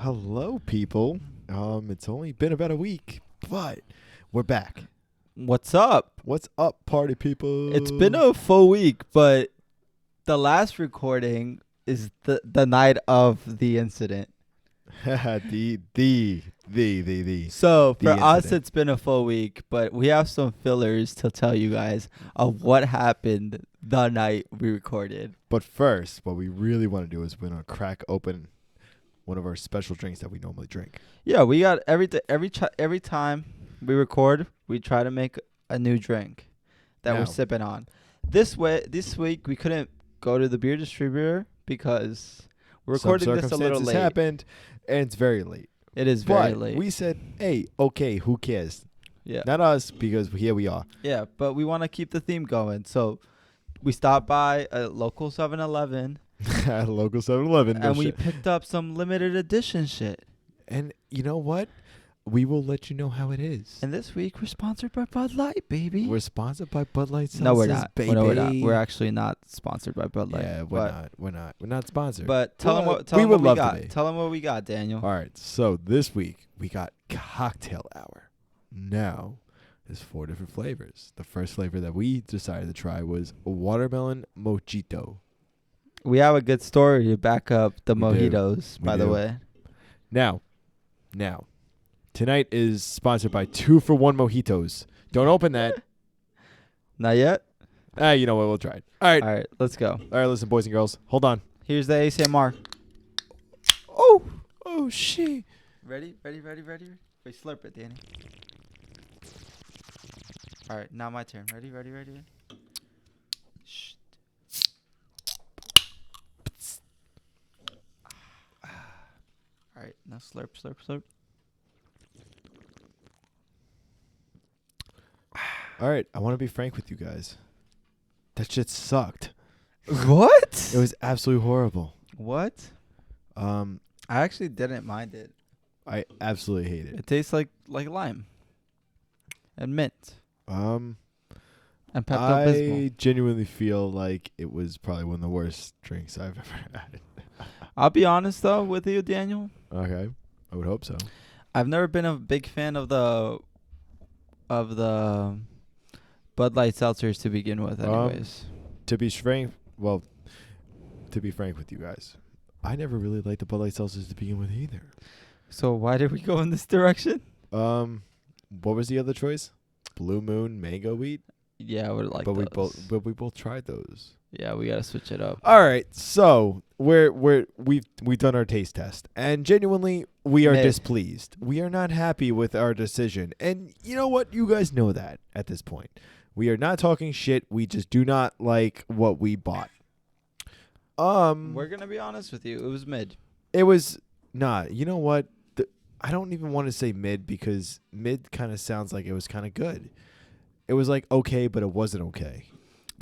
Hello, people. It's only been about a week, but we're back. What's up? What's up, party people? It's been a full week, but the last recording is the night of the incident. the So for us, incident. it's been a full week, but we have some fillers to tell you guys of what happened the night we recorded. But first, what we really want to do is we're gonna crack open one of our special drinks that we normally drink. Yeah, we got every time we record, we try to make a new drink that Now- we're sipping on. This week we couldn't go to the beer distributor because we're recording Some this a little circumstances late. happened, and it's very late. It is very But late. we said, "Hey, okay, who cares? Yeah. Not us, because here we are." Yeah, but we want to keep the theme going. So we stopped by a local 7-Eleven At a local 7-Eleven. and we picked up some limited edition shit. And you know what? We will let you know how it is. And this week we're sponsored by Bud Light, baby. We're sponsored by Bud Light Seltzers, No, we're not. baby. No, we're not. We're actually not sponsored by Bud Light. Yeah, we're not sponsored. But tell them But what. Tell we them would what we love to got. be. Tell them what we got, Daniel. All right, so this week we got cocktail hour. Now, there's 4 different flavors. The first flavor that we decided to try was watermelon mojito. We have a good story to back up the We do. mojitos, We by the do. way. Now, tonight is sponsored by 2-for-1 mojitos. Don't open that. Not yet? You know what? We'll try it. All right. All right, let's go. All right, listen, boys and girls. Hold on. Here's the ASMR. Oh, shit. Ready? Wait, slurp it, Danny. All right, now my turn. Ready? Shh. All right, now slurp. All right, I want to be frank with you guys. That shit sucked. What? It was absolutely horrible. What? I I actually didn't mind it. absolutely hate it. It tastes like lime and mint and Pepto Bismol. I genuinely feel like it was probably one of the worst drinks I've ever had. I'll be honest though with you, Daniel. Okay, I would hope so. I've never been a big fan of the Bud Light seltzers to begin with, anyways. To be frank with you guys, I never really liked the Bud Light seltzers to begin with either. So why did we go in this direction? What was the other choice? Blue Moon Mango Wheat. Yeah, I would like But those. we both tried those. Yeah, we gotta switch it up. All right, so we've done our taste test, and genuinely we are Mid. displeased. We are not happy with our decision, and you know what? You guys know that at this point. We are not talking shit. We just do not like what we bought. We're gonna be honest with you. It was mid. It was not. You know what? I don't even want to say mid because mid kind of sounds like it was kind of good. It was like okay, but it wasn't okay.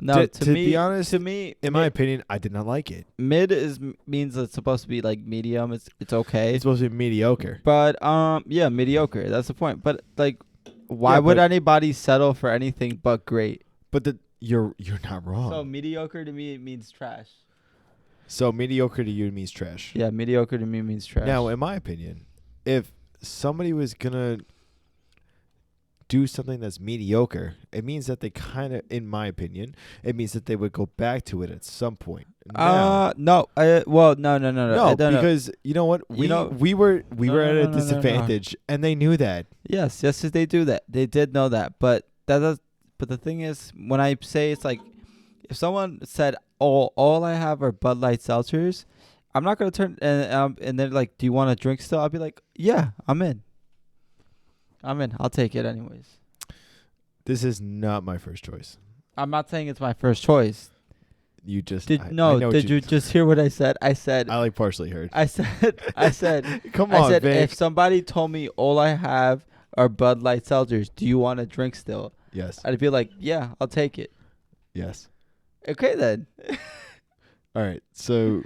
No, To be honest, to me, in my opinion, I did not like it. mid means it's supposed to be like medium. It's okay. It's supposed to be mediocre. But yeah, mediocre. That's the point. But like, why Yeah, would but- anybody settle for anything but great? But you're not wrong. So mediocre to me means trash. So mediocre to you means trash. Yeah, mediocre to me means trash. Now, in my opinion, if somebody was gonna do something that's mediocre, it means that they kind of, in my opinion, it means that they would go back to it at some point. Now, no. No, no. no, because you know what, we were at a disadvantage, and they knew that. Yes, they do that. They did know that, but But the thing is, when I say it's like, if someone said, all I have are Bud Light seltzers, I'm not gonna turn and they're like, do you want a drink still? I'll be like, yeah, I'm in. I'll take it anyways. This is not my first choice. I'm not saying it's my first choice. You just Did I know Did you just hear what I said? I said I like partially heard. I said Come I on, said Vic. if somebody told me all I have are Bud Light seltzers, do you want a drink still? Yes. I'd be like, yeah, I'll take it. Yes. Okay then. All right. So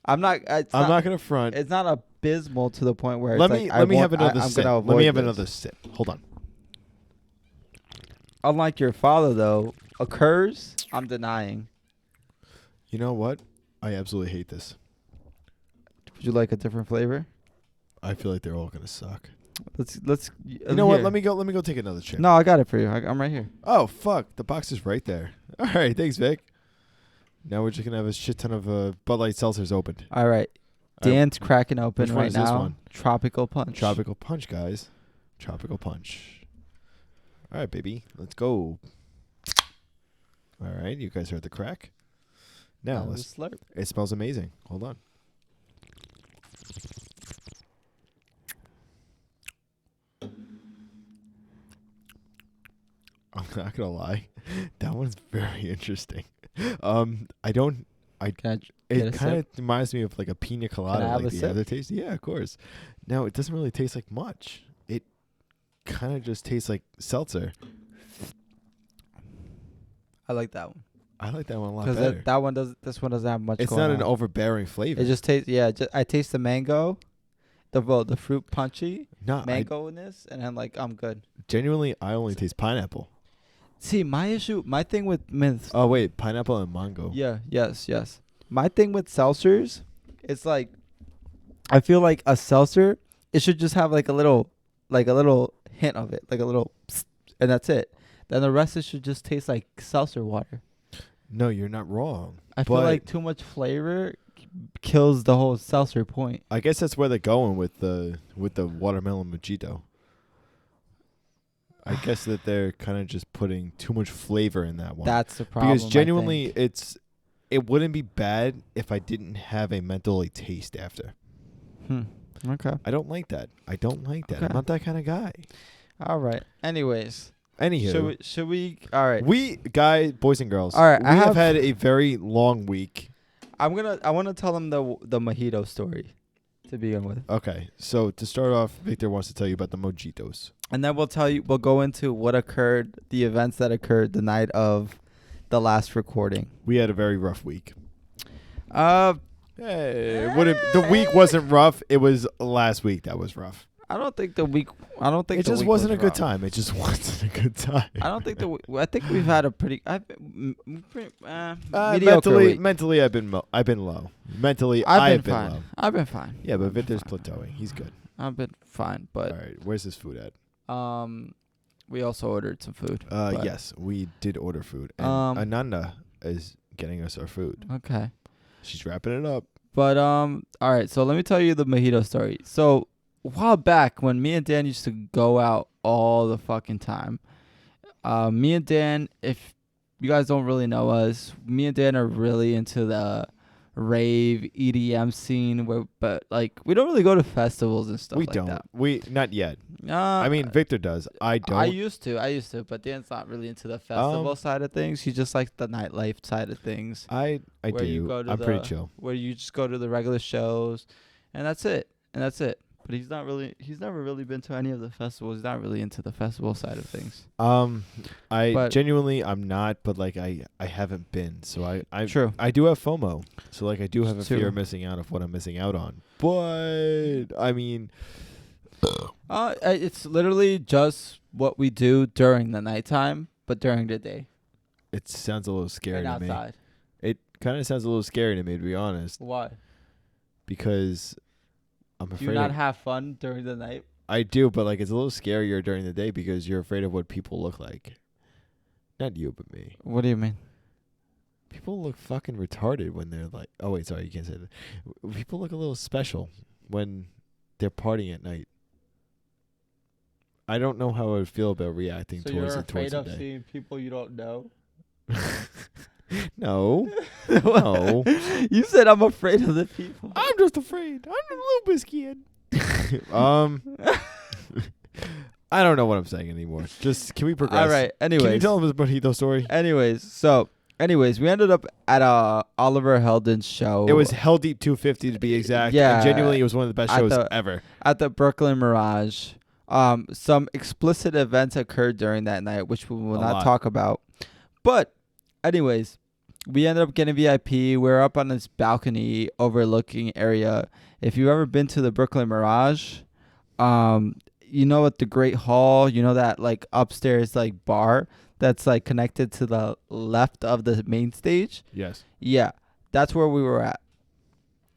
I'm not gonna front. It's not abysmal to the point where Let it's me like, let me have another I'm sip. gonna Let me avoid have this. another sip. Hold on. Unlike your father though, occurs, I'm denying. You know what? I absolutely hate this. Would you like a different flavor? I feel like they're all gonna suck. Let's. You know what? Let me go take another chip. No, I got it for you. I'm right here. Oh fuck! The box is right there. All right, thanks, Vic. Now we're just gonna have a shit ton of Bud Light seltzers opened. All right. Dan's cracking open which one right is this now. one? Tropical punch. Tropical punch, guys. Tropical punch. All right, baby. Let's go. All right, you guys heard the crack. Now let's slurp. It smells amazing. Hold on. I'm not gonna lie, that one's very interesting. I don't. Can It kind of reminds me of like a pina colada, I have like a the sip? other taste. Yeah, of course. Now it doesn't really taste like much. It kind of just tastes like seltzer. I like that one. I like that one a lot better. Because that one does. This one doesn't have much. It's going not on. an overbearing flavor. It just tastes. Yeah, I taste the mango, the fruit punchy no, mango-ness, and I'm like, I'm good. Genuinely, I only taste pineapple. See, my thing with mints. Oh wait, pineapple and mango. Yeah. Yes. My thing with seltzers, it's like, I feel like a seltzer, it should just have like a little hint of it, like a little, psst, and that's it. Then the rest it should just taste like seltzer water. No, you're not wrong. I feel like too much flavor kills the whole seltzer point. I guess that's where they're going with the watermelon mojito. I guess that they're kind of just putting too much flavor in that one. That's the problem. Because genuinely, it wouldn't be bad if I didn't have a mentally taste after. Okay. I don't like that. Okay. I'm not that kind of guy. All right. Anyways. Anywho. Should we? All right. Boys and girls. All right, We I have have- had a very long week. I want to tell them the mojito story to begin with. Okay. So to start off, Victor wants to tell you about the mojitos. And then we'll go into what occurred, the events that occurred the night of the last recording. We had a very rough week. Uh, The week wasn't rough. It was last week that was rough. I don't think the week It just wasn't a good time. It just wasn't a good time. I don't think I think we've had a pretty mediocre week. Mentally, I've been low. Mentally, I've been low. fine. I've been fine. Yeah, but I've been Victor's fine. plateauing. He's good. I've been fine, but All right, where's his food at? we also ordered some food. but- Yes, we did order food, and Ananda is getting us our food. Okay. She's wrapping it up. But all right, so let me tell you the mojito story. So a while back when me and Dan used to go out all the fucking time, me and Dan, if you guys don't really know us, me and Dan are really into the rave EDM scene but like we don't really go to festivals and stuff We like don't. that. We not yet. I mean, Victor does. I don't. I used to, but Dan's not really into the festival side of things. He just likes the nightlife side of things. I where you do. go to I'm pretty chill. Where you just go to the regular shows, and that's it. But he's never really been to any of the festivals. He's not really into the festival side of things. I genuinely I'm not, but like I haven't been, so I True. I do have FOMO, so like I do have a True. fear of missing out of what I'm missing out on. But I mean, It's literally just what we do during the nighttime, but during the day it sounds a little scary and to me. outside. It kind of sounds a little scary to me, to be honest, Why? because I'm Do afraid you not have fun during the night? I do, but like it's a little scarier during the day because you're afraid of what people look like. Not you, but me. What do you mean? People look fucking retarded when they're like, oh wait, sorry, you can't say that. People look a little special when they're partying at night. I don't know how I would feel about reacting So towards you're it towards afraid the of day. seeing people you don't know? No. No. You said I'm afraid of the people. I'm just afraid. I'm a little bit scared. I don't know what I'm saying anymore. Just can we progress? All right. Anyways. Can you tell them the mojito story? Anyways, we ended up at Oliver Heldon's show. It was Hell Deep 250 to be exact. Yeah. And genuinely, it was one of the best At shows the- ever. at the Brooklyn Mirage. Some explicit events occurred during that night, which we will A not lot. talk about. But, anyways, we ended up getting VIP. We were up on this balcony overlooking area. If you've ever been to the Brooklyn Mirage, you know at the Great Hall, you know that like upstairs like bar that's like connected to the left of the main stage? Yes. Yeah, that's where we were at.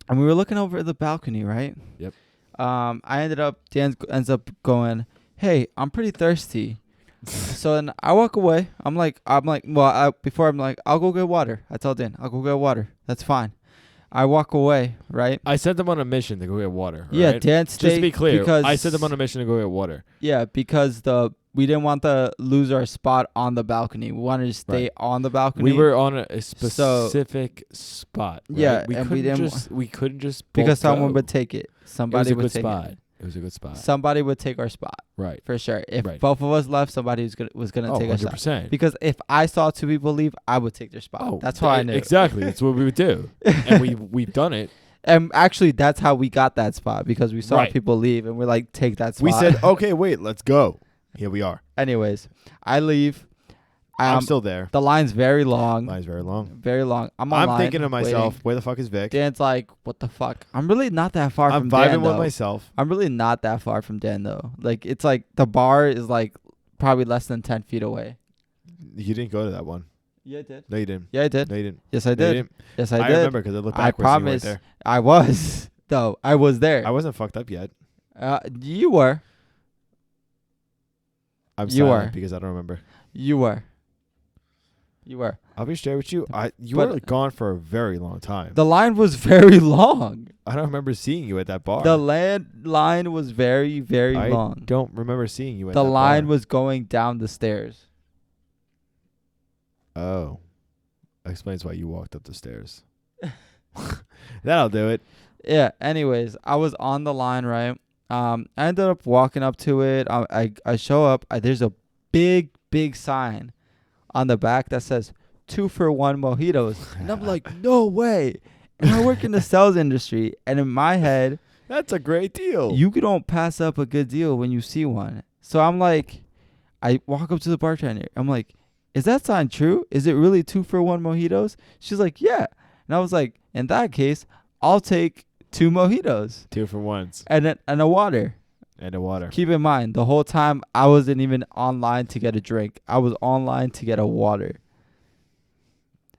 And we were looking over the balcony, right? Yep. Dan ends up going, "Hey, I'm pretty thirsty." So then I walk away. I'm like, before I'm like, I'll go get water. I tell Dan, I'll go get water. That's fine. I walk away, right? I sent them on a mission to go get water. Yeah, right? Dan stayed. Just to be clear, because I sent them on a mission to go get water. Yeah, because we didn't want to lose our spot on the balcony. We wanted to stay on the balcony. We were on a specific spot. Right? Yeah, we and couldn't just because someone go. would take it. Somebody would take it. It was a good spot. Somebody would take our spot. Right. For sure. If both of us left, somebody was gonna take our spot. 100%. Because if I saw two people leave, I would take their spot. That's how I knew. Exactly. That's what we would do. And we've done it. And actually, that's how we got that spot, because we saw people leave and we're like, take that spot. We said, okay, wait, let's go. Here we are. Anyways, I leave. I'm still there. The line's very long. Line's very long. Very long. I'm thinking to myself, waiting. where the fuck is Vic? Dan's like, what the fuck? I'm really not that far from I'm Dan, vibing with though. myself. I'm really not that far from Dan, though. Like, it's like the bar is like probably less than 10 feet away. You didn't go to that one. Yeah, I did. No, you didn't. Yeah, I did. No, you didn't. Yes, I No, did. you didn't. Yes, I did. I remember because I looked backwards. I promise. Right there. I was. Though. I was there. I wasn't fucked up yet. You were. I'm You silent were. because I don't remember. You were. I'll be straight with you. You But- were gone for a very long time. The line was very long. I don't remember seeing you at that bar. The line was very, very long. Don't remember seeing you at The that line bar. was going down the stairs. Oh. That explains why you walked up the stairs. That'll do it. Yeah. Anyways, I was on the line, right? I ended up walking up to it. I show up. There's a big sign on the back that says 2 for 1 mojitos, and I'm like, no way. And I work in the sales industry, and in my head, That's a great deal. you don't pass up a good deal when you see one. So I'm like, I walk up to the bartender. I'm like, is that sign true? Is it really 2 for 1 mojitos? She's like, yeah. And I was like, in that case, I'll take 2 mojitos 2 for 1s. and a water. And a water. Keep in mind, the whole time I wasn't even online to get a drink. I was online to get a water.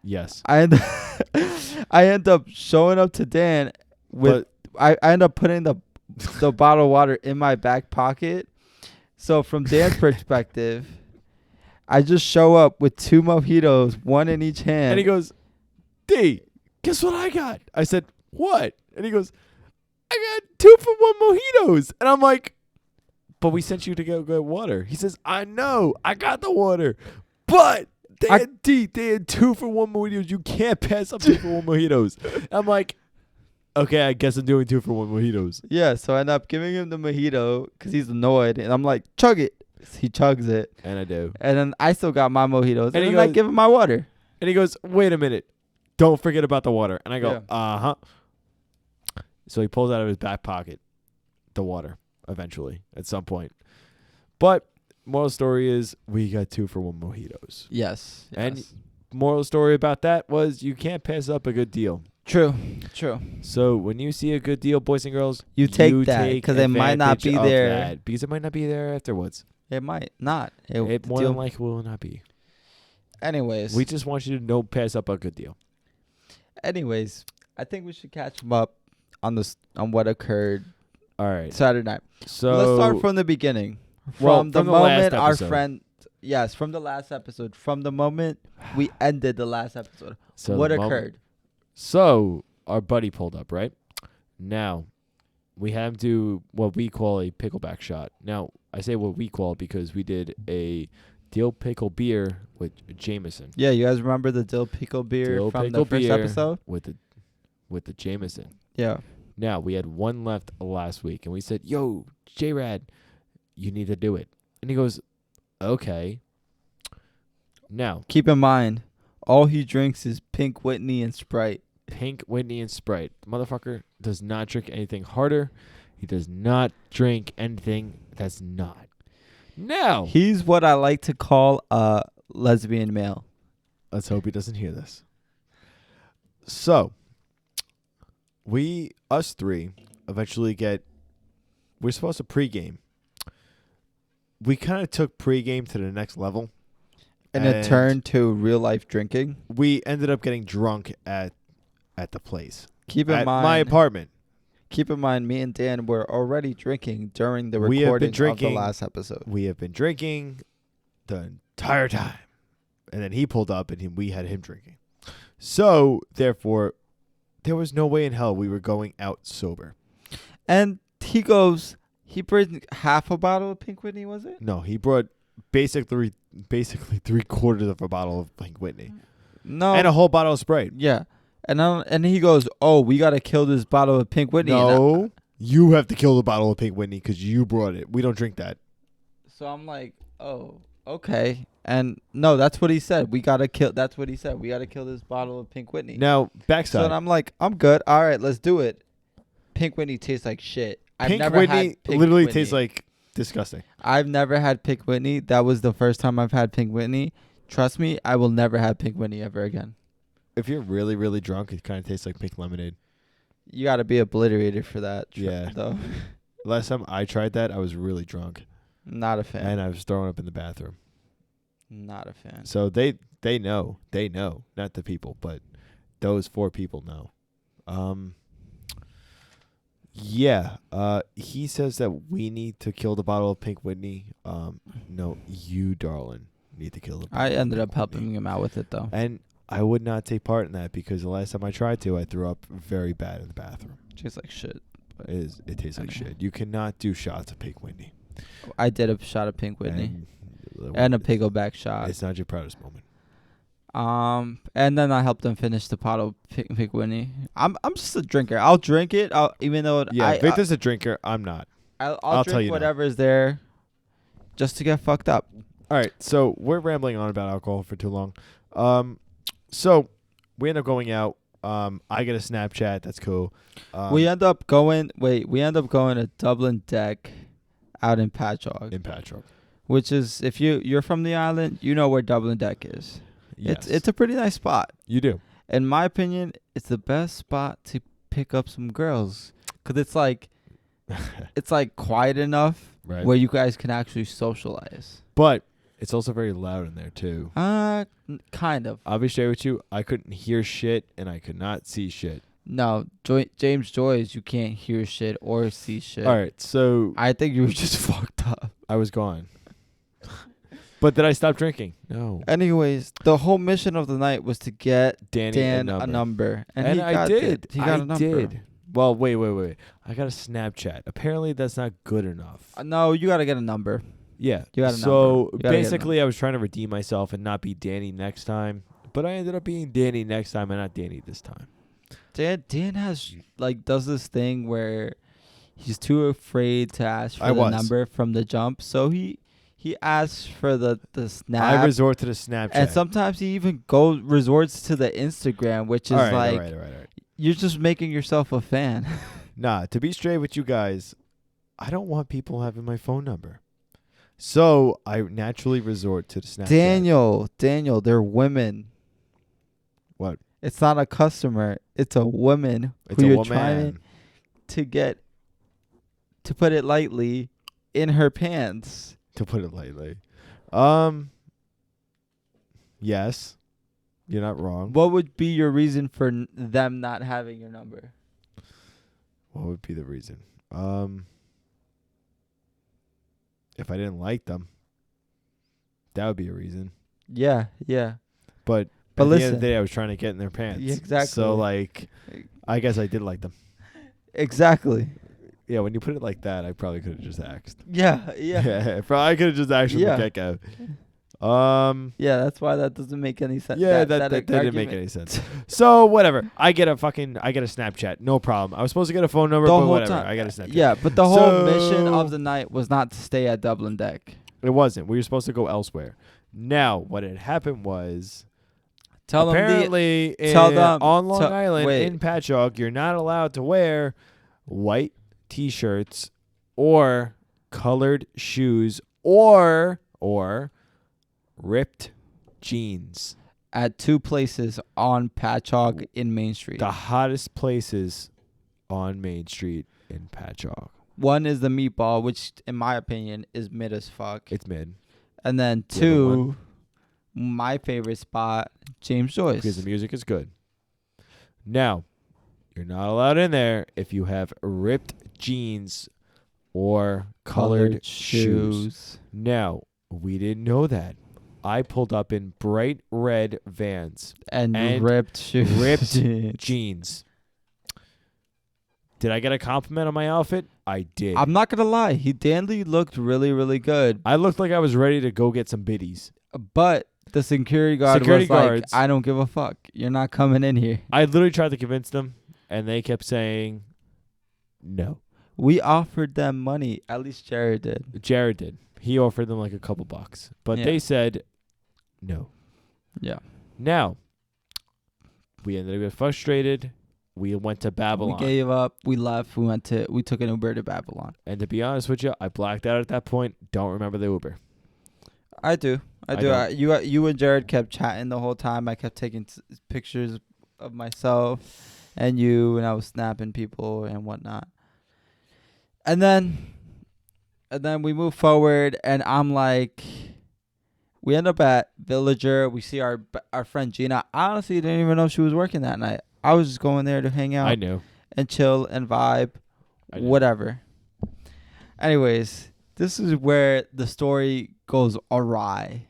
Yes. I end up showing up to Dan with I end up putting the bottle of water in my back pocket. So from Dan's perspective, I just show up with 2 mojitos, 1 in each hand. And he goes, D, guess what I got? I said, what? And he goes, I got 2 for 1 mojitos. And I'm like, but we sent you to go get water. He says, I know. I got the water. But they had 2 for 1 mojitos. You can't pass up 2 for 1 mojitos. I'm like, okay, I guess I'm doing 2 for 1 mojitos. Yeah, so I end up giving him the mojito because he's annoyed. And I'm like, chug it. He chugs it. And I do. And then I still got my mojitos. And he then I goes- give him my water. And he goes, wait a minute. Don't forget about the water. And I go, Yeah. uh-huh. So he pulls out of his back pocket the water eventually at some point. But moral story is we got 2 for 1 mojitos. Yes. And moral story about that was you can't pass up a good deal. True. So when you see a good deal, boys and girls, You take that because it might not be advantage of there. that, because it might not be there afterwards. It might not. It more than likely will not be. Anyways. We just want you to don't pass up a good deal. Anyways, I think we should catch them up on what occurred All right. Saturday night. So Let's start from the beginning. Well, the from the last moment our episode. friend, yes, from the last episode. From the moment we ended the last episode. So What the moment- occurred? So our buddy pulled up, right? Now, we had him do what we call a pickleback shot. Now, I say what we call it because we did a dill pickle beer with Jameson. Yeah, you guys remember the dill pickle beer Dill from pickle the first beer episode? with the Jameson. Yeah. Now, we had one left last week, and we said, yo, J-Rad, you need to do it. And he goes, okay. Now, Keep in mind, all he drinks is Pink Whitney and Sprite. Pink, Whitney, and Sprite. The motherfucker does not drink anything harder. He does not drink anything that's not. Now, He's what I like to call a lesbian male. let's hope he doesn't hear this. So, us three, eventually we're supposed to pregame. We kind of took pregame to the next level. And it turned to real life drinking. We ended up getting drunk at the place. Keep in At mind, my apartment. keep in mind, me and Dan were already drinking during the We have been recording of the drinking. last episode. We have been drinking the entire time. And then he pulled up and we had him drinking. So, therefore, there was no way in hell we were going out sober. And he goes, he brings half a bottle of Pink Whitney, was it? No, he brought basically 3/4 of a bottle of Pink Whitney. No. And a whole bottle of Sprite. Yeah. And he goes, oh, we got to kill this bottle of Pink Whitney. No, you have to kill the bottle of Pink Whitney because you brought it. We don't drink that. So I'm like, oh, okay. And no, that's what he said. That's what he said. We got to kill this bottle of Pink Whitney. Now, backside. So I'm like, I'm good. All right, let's do it. Pink Whitney tastes like shit. Pink Whitney literally tastes like disgusting. I've never had Pink Whitney. That was the first time I've had Pink Whitney. Trust me, I will never have Pink Whitney ever again. If you're really, really drunk, it kind of tastes like pink lemonade. You got to be obliterated for that. Yeah. Though. Last time I tried that, I was really drunk. Not a fan. And I was throwing up in the bathroom. Not a fan. So they know. They know. Not the people, but those 4 people know. Yeah. He says that we need to kill the bottle of Pink Whitney. No, you, darling, need to kill the bottle. I ended up Pink helping Whitney. him out with it, though. And I would not take part in that because the last time I tried to, I threw up very bad in the bathroom. Tastes like shit. It tastes like Okay. shit. You cannot do shots of Pink Whitney. I did a shot of Pink Whitney. And a pickleback shot. It's not your proudest moment. And then I helped him finish the bottle of Pink Whitney. I'm just a drinker. I'll drink it. Even though Victor's a drinker. I'm not. I'll tell drink you whatever is there, just to get fucked up. All right, so we're rambling on about alcohol for too long. So we end up going out. I get a Snapchat. That's cool. We end up going to Dublin Deck out in Patchogue. Which is, if you're from the island, you know where Dublin Deck is. Yes. It's a pretty nice spot. You do. In my opinion, it's the best spot to pick up some girls. Because it's like quiet enough Right. where you guys can actually socialize. But it's also very loud in there, too. Kind of. I'll be straight with you. I couldn't hear shit, and I could not see shit. No, James Joyce, you can't hear shit or see shit. All right, so I think you were just fucked up. I was gone. But did I stop drinking? No. Anyways, the whole mission of the night was to get Dan a number. And he I got did. it. He got a number. Did. Well, wait. I got a Snapchat. Apparently, that's not good enough. No, you got to get a number. Yeah. You got a so number. You gotta get a basically, I was trying to redeem myself and not be Danny next time. But I ended up being Danny next time and not Danny this time. Dan has does this thing where he's too afraid to ask for the number from the jump. So he asks for the snap. I resort to the Snapchat. And sometimes he even resorts to the Instagram, which is all right. You're just making yourself a fan. Nah, to be straight with you guys, I don't want people having my phone number. So I naturally resort to the Snapchat. Daniel, they're women. What? It's not a customer. It's a woman who you're trying to get, to put it lightly, in her pants. To put it lightly. Yes. You're not wrong. What would be your reason for them not having your number? What would be the reason? If I didn't like them, that would be a reason. Yeah. But But at listen, the end of the day, I was trying to get in their pants. Yeah, exactly. So, I guess I did like them. Exactly. Yeah, when you put it like that, I probably could have just asked. Yeah. I could have just asked from the get-go. Yeah, that's why that doesn't make any sense. Yeah, that didn't make any sense. So, whatever. I get a Snapchat. No problem. I was supposed to get a phone number, but whatever. I got a Snapchat. Yeah, but the whole mission of the night was not to stay at Dublin Deck. It wasn't. We were supposed to go elsewhere. Now, what had happened was... on Long Island in Patchogue, you're not allowed to wear white T-shirts or colored shoes or ripped jeans at 2 places on Patchogue in Main Street. The hottest places on Main Street in Patchogue. One is the Meatball, which in my opinion is mid as fuck. It's mid. And then 2, my favorite spot, James Joyce. Because the music is good. Now, You're not allowed in there if you have ripped jeans or colored shoes. Now, we didn't know that. I pulled up in bright red Vans And and ripped shoes. ripped jeans. Did I get a compliment on my outfit? I did. I'm not gonna lie, Danley looked really, really good. I looked like I was ready to go get some biddies. But the security guard was like, I don't give a fuck. You're not coming in here. I literally tried to convince them, and they kept saying no. We offered them money. At least Jared did. Jared did. He offered them like a couple bucks. But they said no. Yeah. Now, we ended up getting frustrated. We went to Babylon. We gave up. We left. We took an Uber to Babylon. And to be honest with you, I blacked out at that point. Don't remember the Uber. I do. You and Jared kept chatting the whole time. I kept taking pictures of myself and you, and I was snapping people and whatnot. And then we move forward, and I'm like, we end up at Villager. We see our friend Gina. I honestly didn't even know she was working that night. I was just going there to hang out. I knew. And chill and vibe, whatever. Anyways, this is where the story goes awry.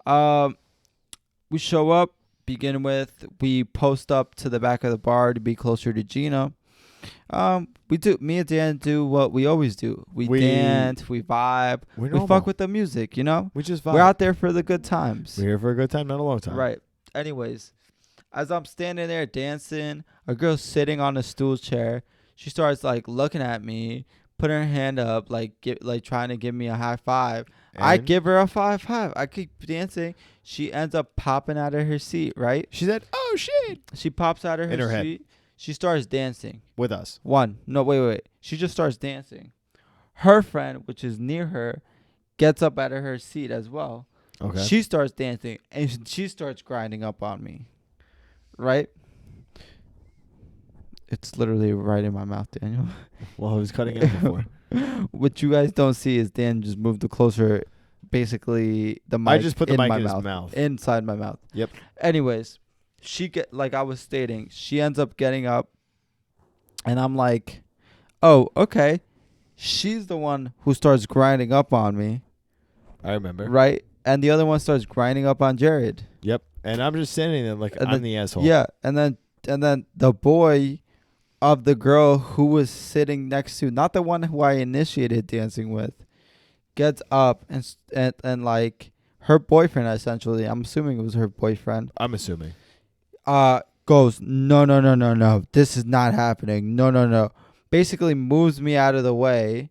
We show up, begin with, we post up to the back of the bar to be closer to Gina. Me and Dan do what we always do. We dance, we vibe, we fuck with the music, you know? We just vibe. We're out there for the good times. We're here for a good time, not a long time. Right. Anyways, as I'm standing there dancing, a girl sitting on a stool chair, she starts like looking at me, putting her hand up, like trying to give me a high five. And I give her a five. I keep dancing. She ends up popping out of her seat, right? She said, "Oh shit." She pops out of her seat. Head. She starts dancing. With us. Wait. She just starts dancing. Her friend, which is near her, gets up out of her seat as well. Okay. She starts dancing, and she starts grinding up on me. Right? It's literally right in my mouth, Daniel. Well, I was cutting it before. What you guys don't see is Dan just moved closer, basically the mic. I just put the mic in his mouth. Inside my mouth. Yep. Anyways, like I was stating, she ends up getting up, and I'm like, oh, okay. She's the one who starts grinding up on me. I remember. Right? And the other one starts grinding up on Jared. Yep. And I'm just standing there like I'm the asshole. Yeah. And then the boy of the girl who was sitting next to, not the one who I initiated dancing with, gets up and like her boyfriend, essentially, I'm assuming it was her boyfriend. I'm assuming. Goes, no. This is not happening. No. Basically moves me out of the way.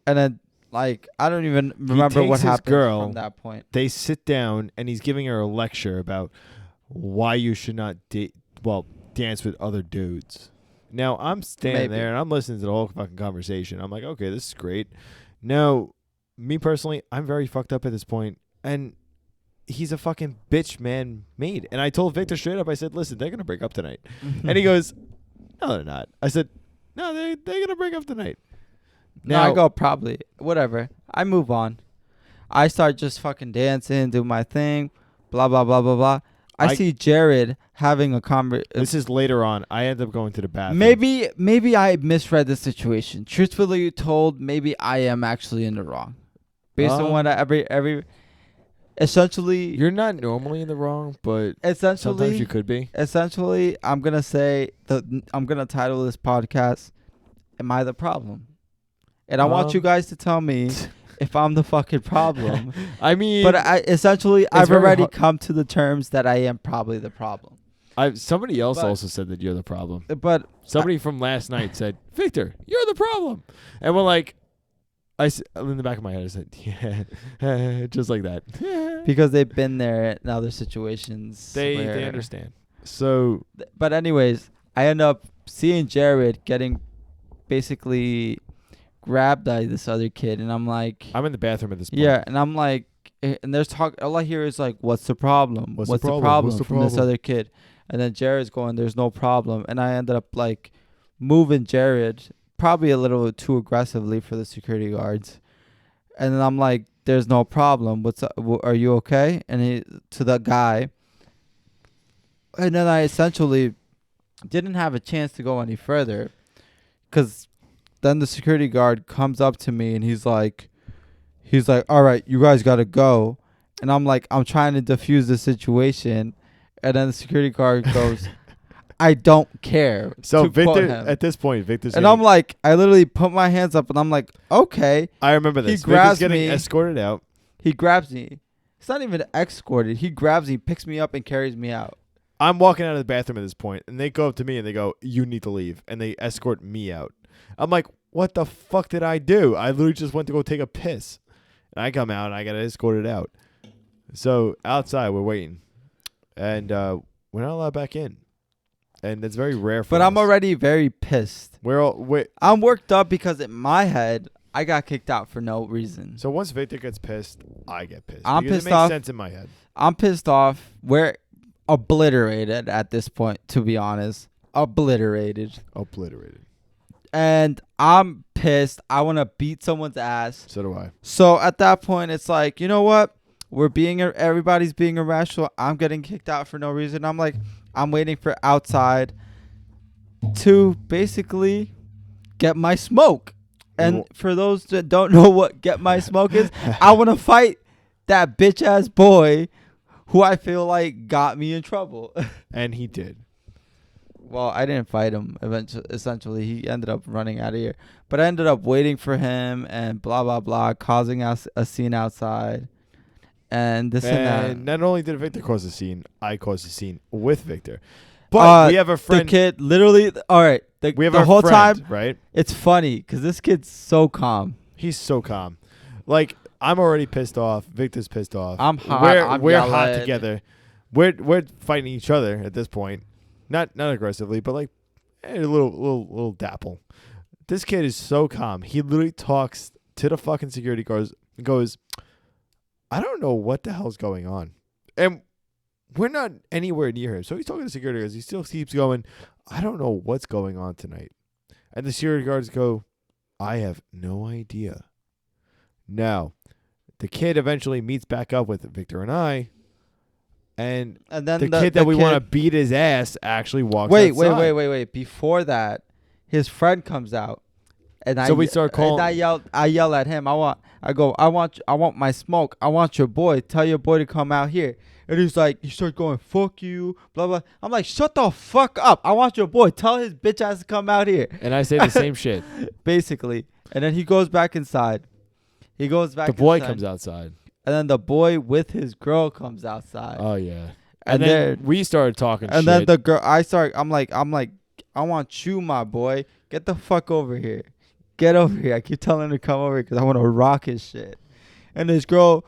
And then, like, I don't even remember what happened from that point. They sit down, and he's giving her a lecture about why you should not dance with other dudes. Now, I'm standing there, and I'm listening to the whole fucking conversation. I'm like, okay, this is great. Now, me personally, I'm very fucked up at this point, and he's a fucking bitch man made. And I told Victor straight up, I said, listen, they're going to break up tonight. And he goes, no, they're not. I said, no, they're going to break up tonight. Now, I go, probably. Whatever. I move on. I start just fucking dancing, do my thing, blah, blah, blah, blah, blah. I see Jared having a conversation. This is later on. I end up going to the bathroom. Maybe I misread the situation. Truthfully told, maybe I am actually in the wrong. Based on what essentially, you're not normally in the wrong, but sometimes you could be. Essentially, I'm gonna say I'm gonna title this podcast, "Am I the Problem?" And I want you guys to tell me if I'm the fucking problem. I mean, but I've already come to the terms that I am probably the problem. Somebody else also said that you're the problem. But somebody from last night said, "Victor, you're the problem," and we're like. In the back of my head, I said, yeah, just like that. Because they've been there in other situations. They understand. So, but anyways, I end up seeing Jared getting basically grabbed by this other kid. And I'm like. I'm in the bathroom at this point. Yeah. And I'm like. And there's talk. All I hear is like, what's the problem? What's the problem from this other kid? And then Jared's going, there's no problem. And I ended up like moving Jared. Probably a little too aggressively for the security guards. And then I'm like, there's no problem. What's up? Are you okay? And to the guy. And then I essentially didn't have a chance to go any further, because then the security guard comes up to me and he's like, all right, you guys gotta go. And I'm like, I'm trying to defuse the situation, and then the security guard goes, I don't care. So to quote Victor, him. at this point, Victor's And getting, I'm like, I literally put my hands up and I'm like, okay. I remember He this. grabs Victor's getting me. escorted out. He grabs me. It's not even escorted. He grabs me, picks me up, and carries me out. I'm walking out of the bathroom at this point, and they go up to me and they go, you need to leave. And they escort me out. I'm like, what the fuck did I do? I literally just went to go take a piss. And I come out and I got escorted out. So outside, we're waiting. And we're not allowed back in. And it's very rare for us. But I'm already very pissed. I'm worked up because in my head, I got kicked out for no reason. So once Victor gets pissed, I get pissed. I'm because pissed it makes off. sense in my head. I'm pissed off. We're obliterated at this point, to be honest. Obliterated. And I'm pissed. I want to beat someone's ass. So do I. So at that point, it's like, you know what? Everybody's being irrational. I'm getting kicked out for no reason. I'm like, I'm waiting for outside to basically get my smoke. And for those that don't know what get my smoke is, I want to fight that bitch ass boy who I feel like got me in trouble. And he did. Well, I didn't fight him. Essentially, he ended up running out of here. But I ended up waiting for him and blah, blah, blah, causing us a scene outside. And this and that. And not only did Victor cause a scene, I caused a scene with Victor. But we have a friend. The kid literally, all right. We have the a whole friend, time, right? It's funny because this kid's so calm. He's so calm. Like, I'm already pissed off. Victor's pissed off. I'm hot. We're hot together. We're fighting each other at this point. Not aggressively, but like a little dapple. This kid is so calm. He literally talks to the fucking security guards and goes, I don't know what the hell's going on. And we're not anywhere near him. So he's talking to security guards. He still keeps going, I don't know what's going on tonight. And the security guards go, I have no idea. Now, the kid eventually meets back up with Victor and I. And then the kid that we want to beat his ass actually walks outside. Wait. Before that, his friend comes out. And we start calling. And I yell at him. I want my smoke. I want your boy. Tell your boy to come out here. And he's like, he starts going, fuck you, blah, blah. I'm like, shut the fuck up. I want your boy. Tell his bitch ass to come out here. And I say the same shit. Basically. And then he goes back inside. The boy comes outside. And then the boy with his girl comes outside. Oh, yeah. And then we started talking shit. And then the girl, I'm like, I want you, my boy. Get the fuck over here. Get over here. I keep telling him to come over here because I want to rock his shit. And this girl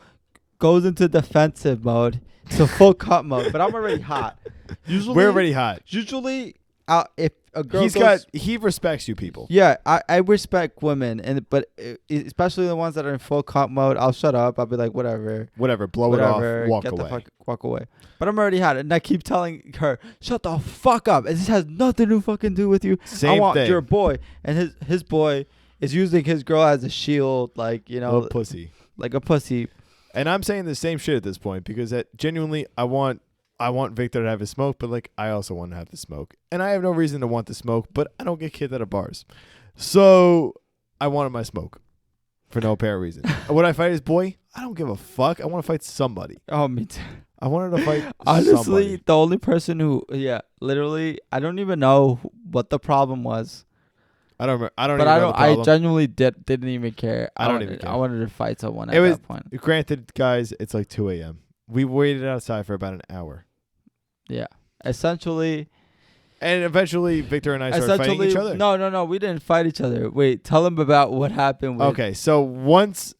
goes into defensive mode. It's a full cut mode. But I'm already hot. We're already hot. Usually, if a girl he respects you people. Yeah, I respect women, but especially the ones that are in full cut mode, I'll shut up. I'll be like, whatever, blow it off, walk away. But I'm already hot, and I keep telling her, shut the fuck up. And this has nothing to fucking do with you. I want your boy, and his boy is using his girl as a shield, like, you know, little pussy, like a pussy. And I'm saying the same shit at this point because genuinely, I want Victor to have his smoke, but like I also want to have the smoke. And I have no reason to want the smoke, but I don't get kicked out of bars. So I wanted my smoke for no apparent reason. Would I fight his boy? I don't give a fuck. I want to fight somebody. Oh, me too. I wanted to fight honestly, somebody. The only person who, literally, I don't even know what the problem was. I don't remember. I genuinely didn't even care. I don't even care. I wanted to fight someone at that point. Granted, guys, it's like 2 a.m. We waited outside for about an hour. Yeah. Essentially. And eventually, Victor and I started fighting each other. No. We didn't fight each other. Wait, tell him about what happened. Okay, so once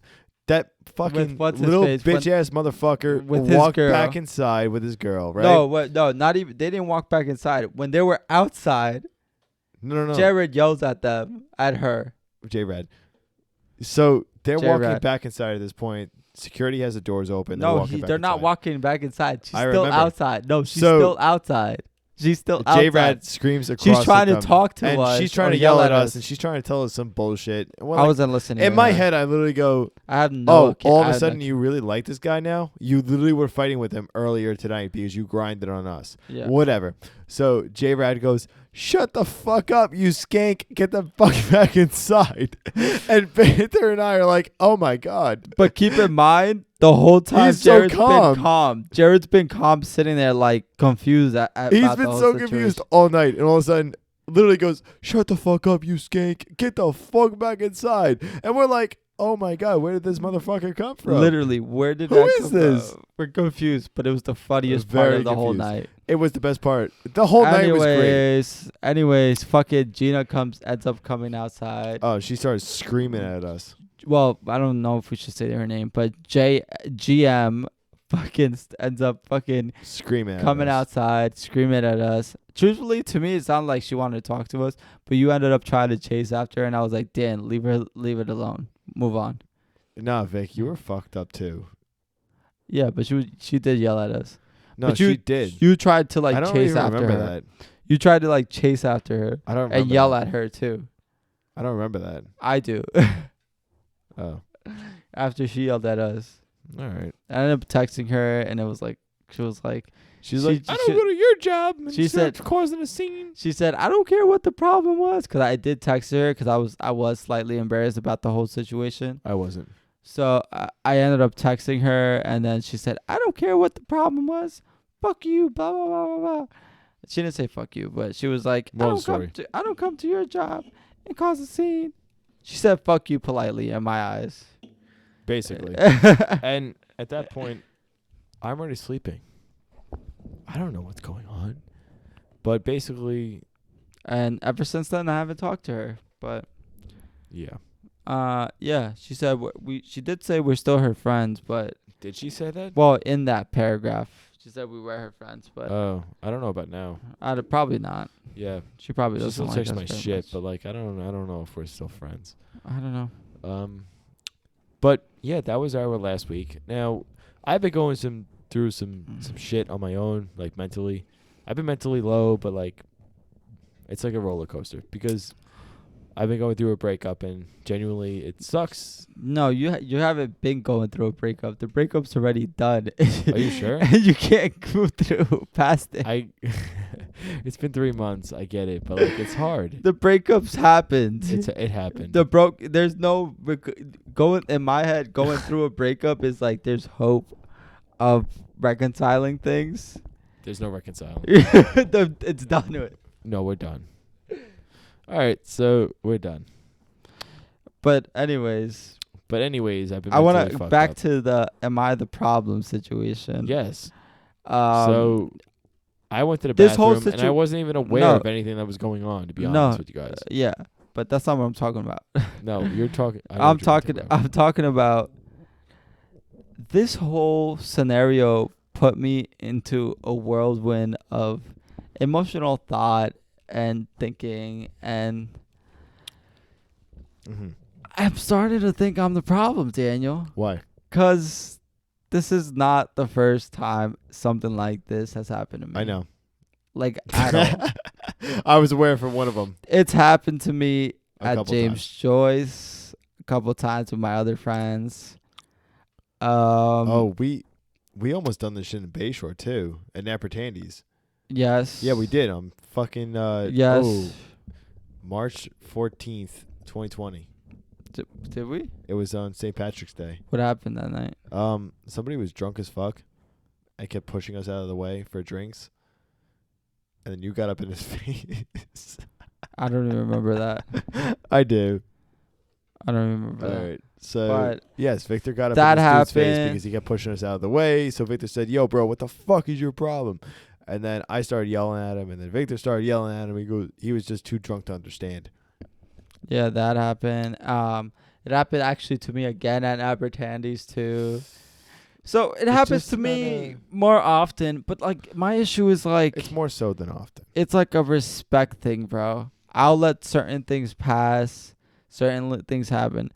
that fucking little bitch-ass motherfucker walked back inside with his girl, right? No, not even. They didn't walk back inside. When they were outside, no. Jared yells at her. J-Rad. So they're walking back inside at this point. Security has the doors open. They're not walking back inside. She's still outside. No, she's still outside. She's still outside. J-Rad screams across. She's trying to talk to us. And she's trying to yell at us. And she's trying to tell us some bullshit. Well, I wasn't listening. In my head, I literally go, I have no. All of a sudden, you really like this guy now? You literally were fighting with him earlier tonight because you grinded on us. Yeah. Whatever. So J-Rad goes, shut the fuck up, you skank. Get the fuck back inside. And Victor and I are like, oh my God. But keep in mind, the whole time He's so Jared's calm. been calm. Jared's been calm, sitting there like confused He's about been the whole so situation. confused all night. And all of a sudden, literally goes, shut the fuck up, you skank. Get the fuck back inside. And we're like, oh my God, where did this motherfucker come from? Literally, where did Who that is come this? from? We're confused, but it was the funniest part Very of the whole confused. night. It was the best part. The whole night was great. Anyways, fucking Gina ends up coming outside. Oh, she started screaming at us. Well, I don't know if we should say her name, but GM fucking ends up fucking Screaming at coming us. outside, screaming at us. Truthfully, to me, it sounded like she wanted to talk to us, but you ended up trying to chase after her, and I was like, Dan, leave it alone. Move on. Nah, Vic, you were fucked up too. Yeah, but she did yell at us. No, But she did. You tried to like I don't chase even after remember her. that. You tried to like chase after her I don't remember and yell that. at her too. I don't remember that. I do. Oh, After she yelled at us, all right. I ended up texting her, and it was like she was like, She's She- like, I she- don't go to your job. And she start said- causing a scene. she said, I don't care what the problem was, because I did text her because I was slightly embarrassed about the whole situation. I wasn't. So I ended up texting her, and then she said, I don't care what the problem was. Fuck you, blah, blah, blah, blah, blah. She didn't say fuck you, but she was like, Moral story. I don't come to your job and cause a scene. She said fuck you politely in my eyes. Basically. And at that point, I'm already sleeping. I don't know what's going on. But basically, And ever since then, I haven't talked to her. But yeah. yeah, she said she did say we're still her friends, but Did she say that? well, in that paragraph, she said we were her friends, but Oh, I don't know about now. I'd probably not. Yeah. She probably She doesn't still like takes us my very shit, much. but like I don't know if we're still friends. I don't know. But yeah, that was our last week. Now, I've been going through some shit on my own, like mentally. I've been mentally low, but like it's like a roller coaster because I've been going through a breakup and genuinely it sucks. No, you haven't been going through a breakup. The breakup's already done. Are you sure? And you can't move through past it. It's been 3 months. I get it, but like it's hard. The breakups happened. It happened. There's no going in my head. Going through a breakup is like there's hope of reconciling things. There's no reconciling. It's done with. No, we're done. All right, so we're done. But anyways, I've been. I want mentally to fucked back up. to the am I the problem situation. Yes. Um, So I went to the this whole bathroom and I wasn't even aware No. of anything that was going on. To be honest with you guys. Yeah, but that's not what I'm talking about. No, you're talking. I know I'm what you're talking. about. I'm talking about this whole scenario put me into a whirlwind of emotional thought and thinking, and Mhm. I'm starting to think I'm the problem, Daniel, Why? because this is not the first time something like this has happened to me. I know. Like at all. I was aware from one of them. It's happened to me A at couple James times. Joyce, a couple times with my other friends. We almost done this shit in Bayshore too, at Napper Tandy's. Yes. Yeah, we did. Fucking Yes. March 14th, 2020. Did we? It was on St. Patrick's Day. What happened that night? Somebody was drunk as fuck and kept pushing us out of the way for drinks. And then you got up in his face. I don't even remember that. I do. I don't even remember All that. right. So, But yes, Victor got up that in this dude's face happened. because he kept pushing us out of the way. So Victor said, yo, bro, what the fuck is your problem? And then I started yelling at him. And then Victor started yelling at him. He was just too drunk to understand. Yeah, that happened. It happened actually to me again at Albert Handy's too. So it happens just to me kinda- more often, but like my issue is like It's more so than often. it's like a respect thing, bro. I'll let certain things pass, certain things happen,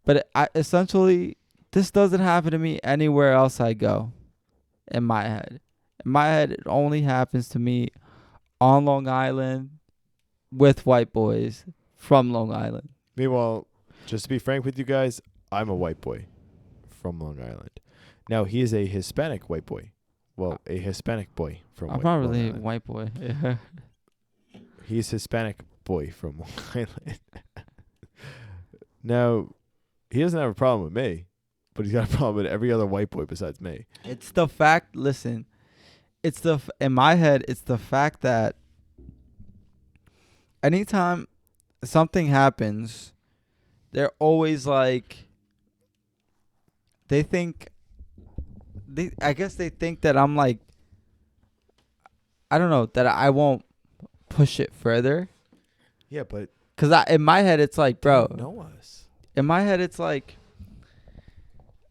but essentially this doesn't happen to me anywhere else I go. In my head, it only happens to me on Long Island with white boys from Long Island. Meanwhile, just to be frank with you guys, I'm a white boy from Long Island. Now, he is a Hispanic white boy. Well, a Hispanic boy from I'm not Long really a Island. white boy. Yeah. He's Hispanic boy from Long Island. Now, he doesn't have a problem with me, but he's got a problem with every other white boy besides me. It's the fact. Listen, it's in my head. It's the fact that anytime something happens, they're always like, they think, I guess they think that I'm like, I don't know, that I won't push it further. Yeah, but Cause in my head it's like, they bro. don't know us. In my head it's like,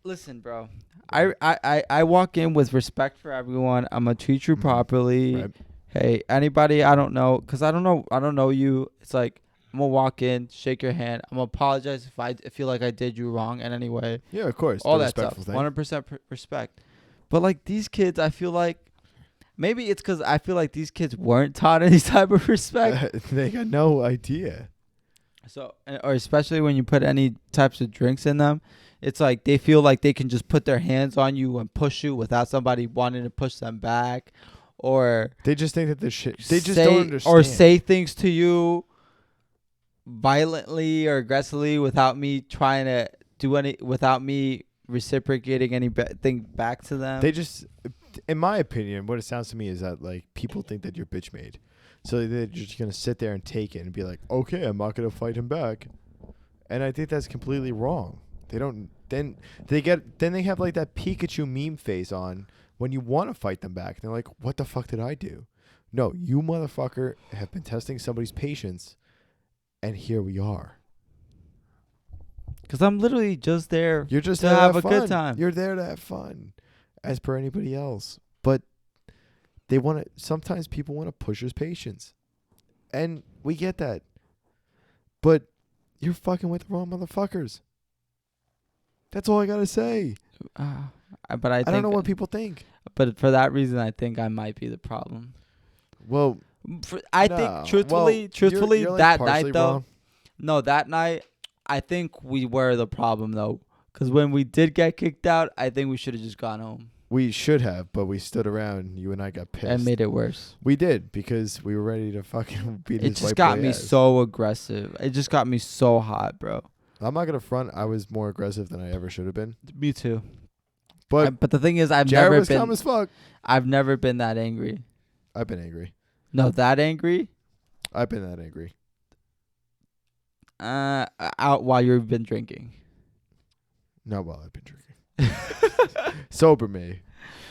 listen, bro. I walk in with respect for everyone. I'm gonna treat you properly. Right. Hey, anybody I don't know, cause I don't know you. It's like, I'm gonna walk in, shake your hand. I'm gonna apologize if I feel like I did you wrong in any way. Yeah, of course. All the that stuff. respectful thing. 100% respect. But like these kids, I feel like maybe it's because I feel like these kids weren't taught any type of respect. They got no idea. So, or especially when you put any types of drinks in them, it's like they feel like they can just put their hands on you and push you without somebody wanting to push them back, or they just think that this shit. They just don't understand. Or say things to you violently or aggressively without me trying to do any, without me reciprocating anything back to them. They just, in my opinion, what it sounds to me is that like people think that you're bitch made, so they're just gonna sit there and take it and be like, okay, I'm not gonna fight him back, and I think that's completely wrong. They don't. Then they have like that Pikachu meme face on when you want to fight them back. They're like, what the fuck did I do? No, you motherfucker have been testing somebody's patience, and here we are. Because I'm literally just there. You're just to there have to a fun. good time. You're there to have fun, as per anybody else. But they want to. Sometimes people want to push his patience, and we get that. But you're fucking with the wrong motherfuckers. That's all I gotta say. But I don't know what people think. But for that reason, I think I might be the problem. Well, I think truthfully, you're like that partially night though. wrong. No, that night, I think we were the problem though. Because when we did get kicked out, I think we should have just gone home. We should have, but we stood around. You and I got pissed. And made it worse. We did, because we were ready to fucking beat It his just white got boy me ass. so aggressive. It just got me so hot, bro. I'm not gonna front. I was more aggressive than I ever should have been. Me too. But But the thing is, I've Jared never was been. calm as fuck. I've never been that angry. I've been angry. No, that angry. I've been that angry. Out while you've been drinking. Not while I've been drinking. Sober me.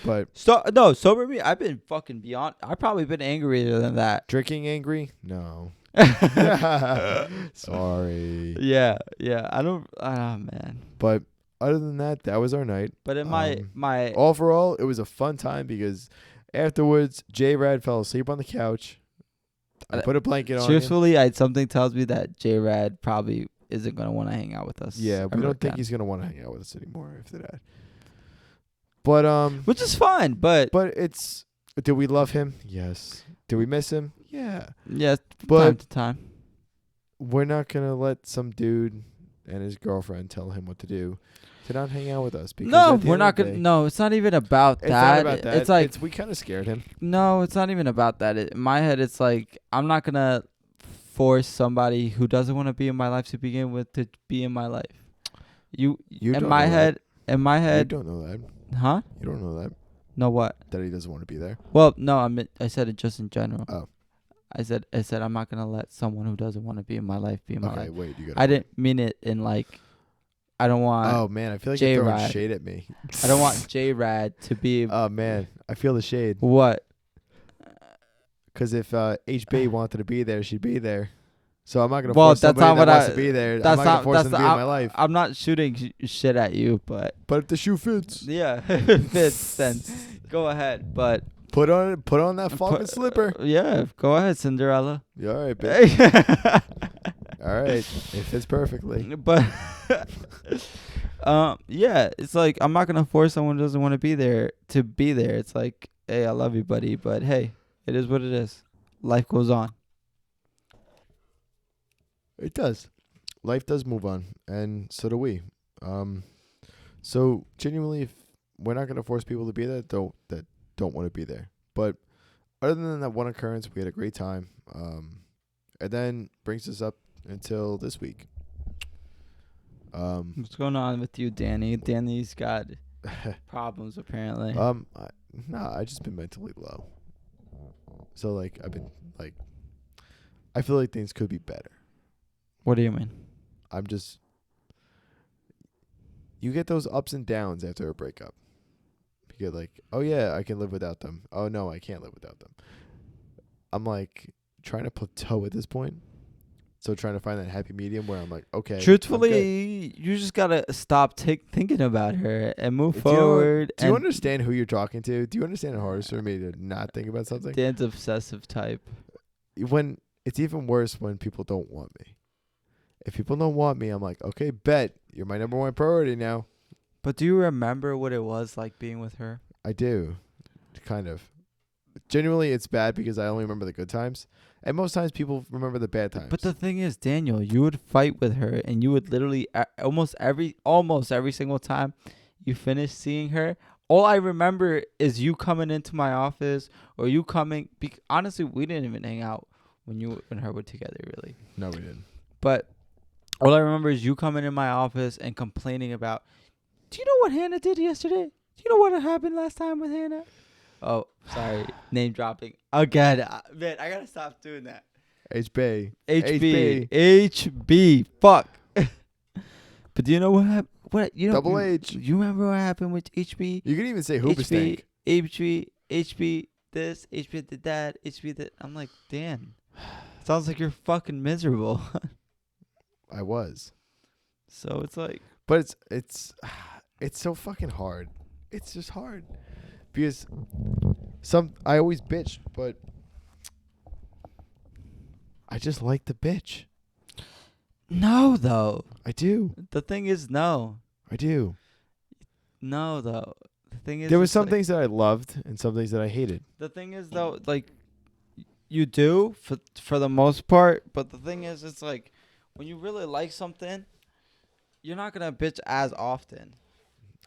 But sober me. I've been fucking beyond. I've probably been angrier than that. drinking angry? No. Sorry. Yeah. I don't. Man. But other than that, that was our night. But in my overall, it was a fun time because afterwards, J-Rad fell asleep on the couch. I put a blanket on him. Truthfully, something tells me that J-Rad probably isn't gonna want to hang out with us. Yeah, we don't think he's gonna want to hang out with us anymore after that. But which is fine. But it's. Do we love him? Yes. Do we miss him? Yeah. Yeah, but time to time. We're not gonna let some dude and his girlfriend tell him what to do to not hang out with us. Because No, we're not gonna. No, it's not even about it's that. Not about that. It's like we kind of scared him. No, it's not even about that. In my head, it's like I'm not gonna force somebody who doesn't want to be in my life to begin with to be in my life. You in my head. You don't know that. Huh? You don't know that. No, what? That he doesn't want to be there. Well, no, I said it just in general. Oh. I said I'm not gonna let someone who doesn't want to be in my life be in my life. Okay, wait. You got. I didn't mean it in like. I don't want. Oh man, I feel like you're throwing J-Rad. shade at me. I don't want J-Rad to be. Oh man, I feel the shade. What? Because if HB wanted to be there, she'd be there. So I'm not gonna Well, force that's somebody not that what wants to be there. I'm not gonna force them to be in my life. I'm not shooting shit at you, but But if the shoe fits, yeah, if it fits, then go ahead. But put on that fucking slipper. Yeah, go ahead, Cinderella. Yeah, all right, bitch. All right, it fits perfectly. But yeah, it's like I'm not gonna force someone who doesn't want to be there to be there. It's like, hey, I love you, buddy, but hey, it is what it is. Life goes on. It does. Life does move on, and so do we. So genuinely, if we're not gonna force people to be there, that don't want to be there. But other than that one occurrence, we had a great time. And then brings us up until this week. What's going on with you, Danny? Danny's got problems apparently. I just been mentally low. So like I've been like, I feel like things could be better. What do you mean? You get those ups and downs after a breakup. You get like, oh yeah, I can live without them. Oh no, I can't live without them. I'm like trying to plateau at this point. So trying to find that happy medium where I'm like, okay. Truthfully, you just gotta stop thinking about her and move forward. Do you understand who you're talking to? Do you understand how hard it's for me to not think about something? Dan's obsessive type. When it's even worse when people don't want me. If people don't want me, I'm like, okay, bet you're my number one priority now. But do you remember what it was like being with her? I do, kind of. Genuinely, it's bad because I only remember the good times. And most times people remember the bad times. But the thing is, Daniel, you would fight with her and you would literally almost every single time you finish seeing her, all I remember is you coming into my office or you coming. Honestly, we didn't even hang out when you and her were together, really. No, we didn't. But all I remember is you coming in my office and complaining about, do you know what Hannah did yesterday? Do you know what happened last time with Hannah? Oh, sorry. Name dropping. Again. Man, I got to stop doing that. HB. HB. Fuck. But do you know what happened? What, you know, Double H. You remember what happened with HB? You can even say Hoobastank. HB this, HB did that, HB that. I'm like, Dan, sounds like you're fucking miserable. I was. So it's like. But it's so fucking hard. It's just hard. Because I always bitch, but I just like the bitch. No, though. I do. The thing is, no. I do. No, though. The thing is, there were some things that I loved and some things that I hated. The thing is, though, like, you do for the most part, but the thing is, it's like, when you really like something, you're not gonna bitch as often.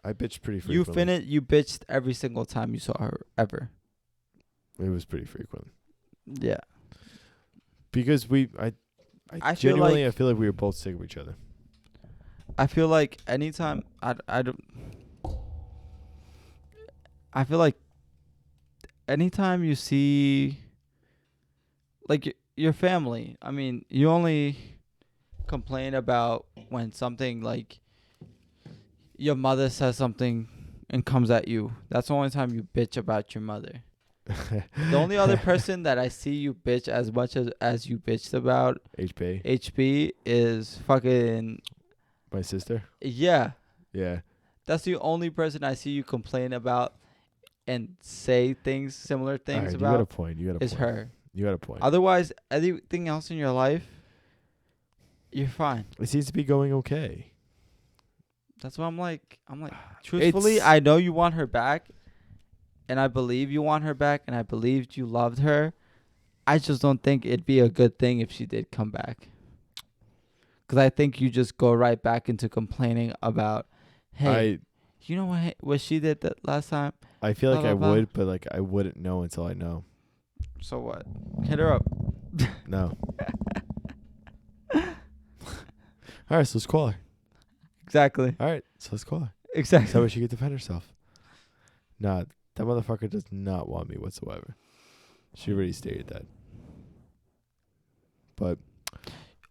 I bitched pretty frequently. You bitched every single time you saw her ever. It was pretty frequent. Yeah. Because I genuinely feel like we were both sick of each other. I feel like anytime I feel like anytime you see like your family, I mean, you only complain about when something like your mother says something and comes at you. That's the only time you bitch about your mother. The only other person that I see you bitch as much as you bitched about HB is fucking my sister. Yeah. Yeah. That's the only person I see you complain about and say similar things about. You got a point. Is her. You got a point. Otherwise, everything else in your life, you're fine. It seems to be going okay. That's what I'm like, truthfully, I know you want her back, and I believe you want her back, and I believed you loved her. I just don't think it'd be a good thing if she did come back. Because I think you just go right back into complaining about, hey, you know what she did that last time? I feel like I would, but like I wouldn't know until I know. So what? Hit her up. No. All right, so let's call her. Exactly. All right, so let's call her. Exactly. So she could defend herself. Nah, that motherfucker does not want me whatsoever. She already stated that. But.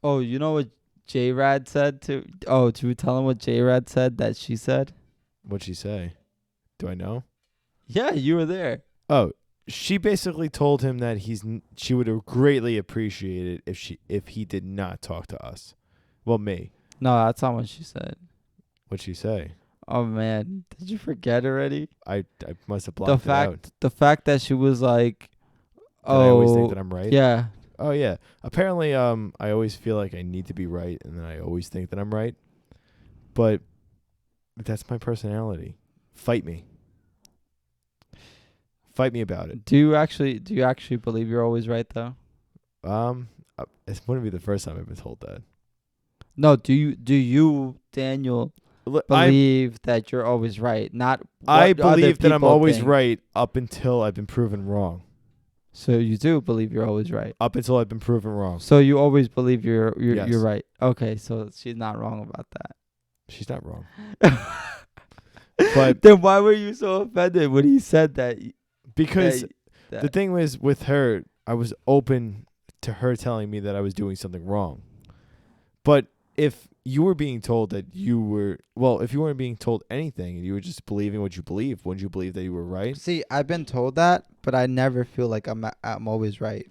Oh, you know what J-Rad said to... Oh, did you tell him what J-Rad said that she said? What'd she say? Do I know? Yeah, you were there. Oh, she basically told him that she would have greatly appreciated if he did not talk to us. Well, me. No, that's not what she said. What'd she say? Oh man, did you forget already? I must have blocked it out. The fact that she was like, I always think that I'm right. Yeah. Oh yeah. Apparently, I always feel like I need to be right, and then I always think that I'm right. But that's my personality. Fight me. Fight me about it. Do you actually believe you're always right though? It wouldn't be the first time I've been told that. No, do you, Daniel, believe that you're always right? Not I believe that I'm always right up until I've been proven wrong. So you do believe you're always right. Up until I've been proven wrong. So you always believe you're Yes. you're right. Okay, so she's not wrong about that. She's not wrong. But then why were you so offended when he said that? because that the thing was with her, I was open to her telling me that I was doing something wrong. But if you were being told that you were, well, if you weren't being told anything and you were just believing what you believe, wouldn't you believe that you were right? See, I've been told that, but I never feel like I'm always right.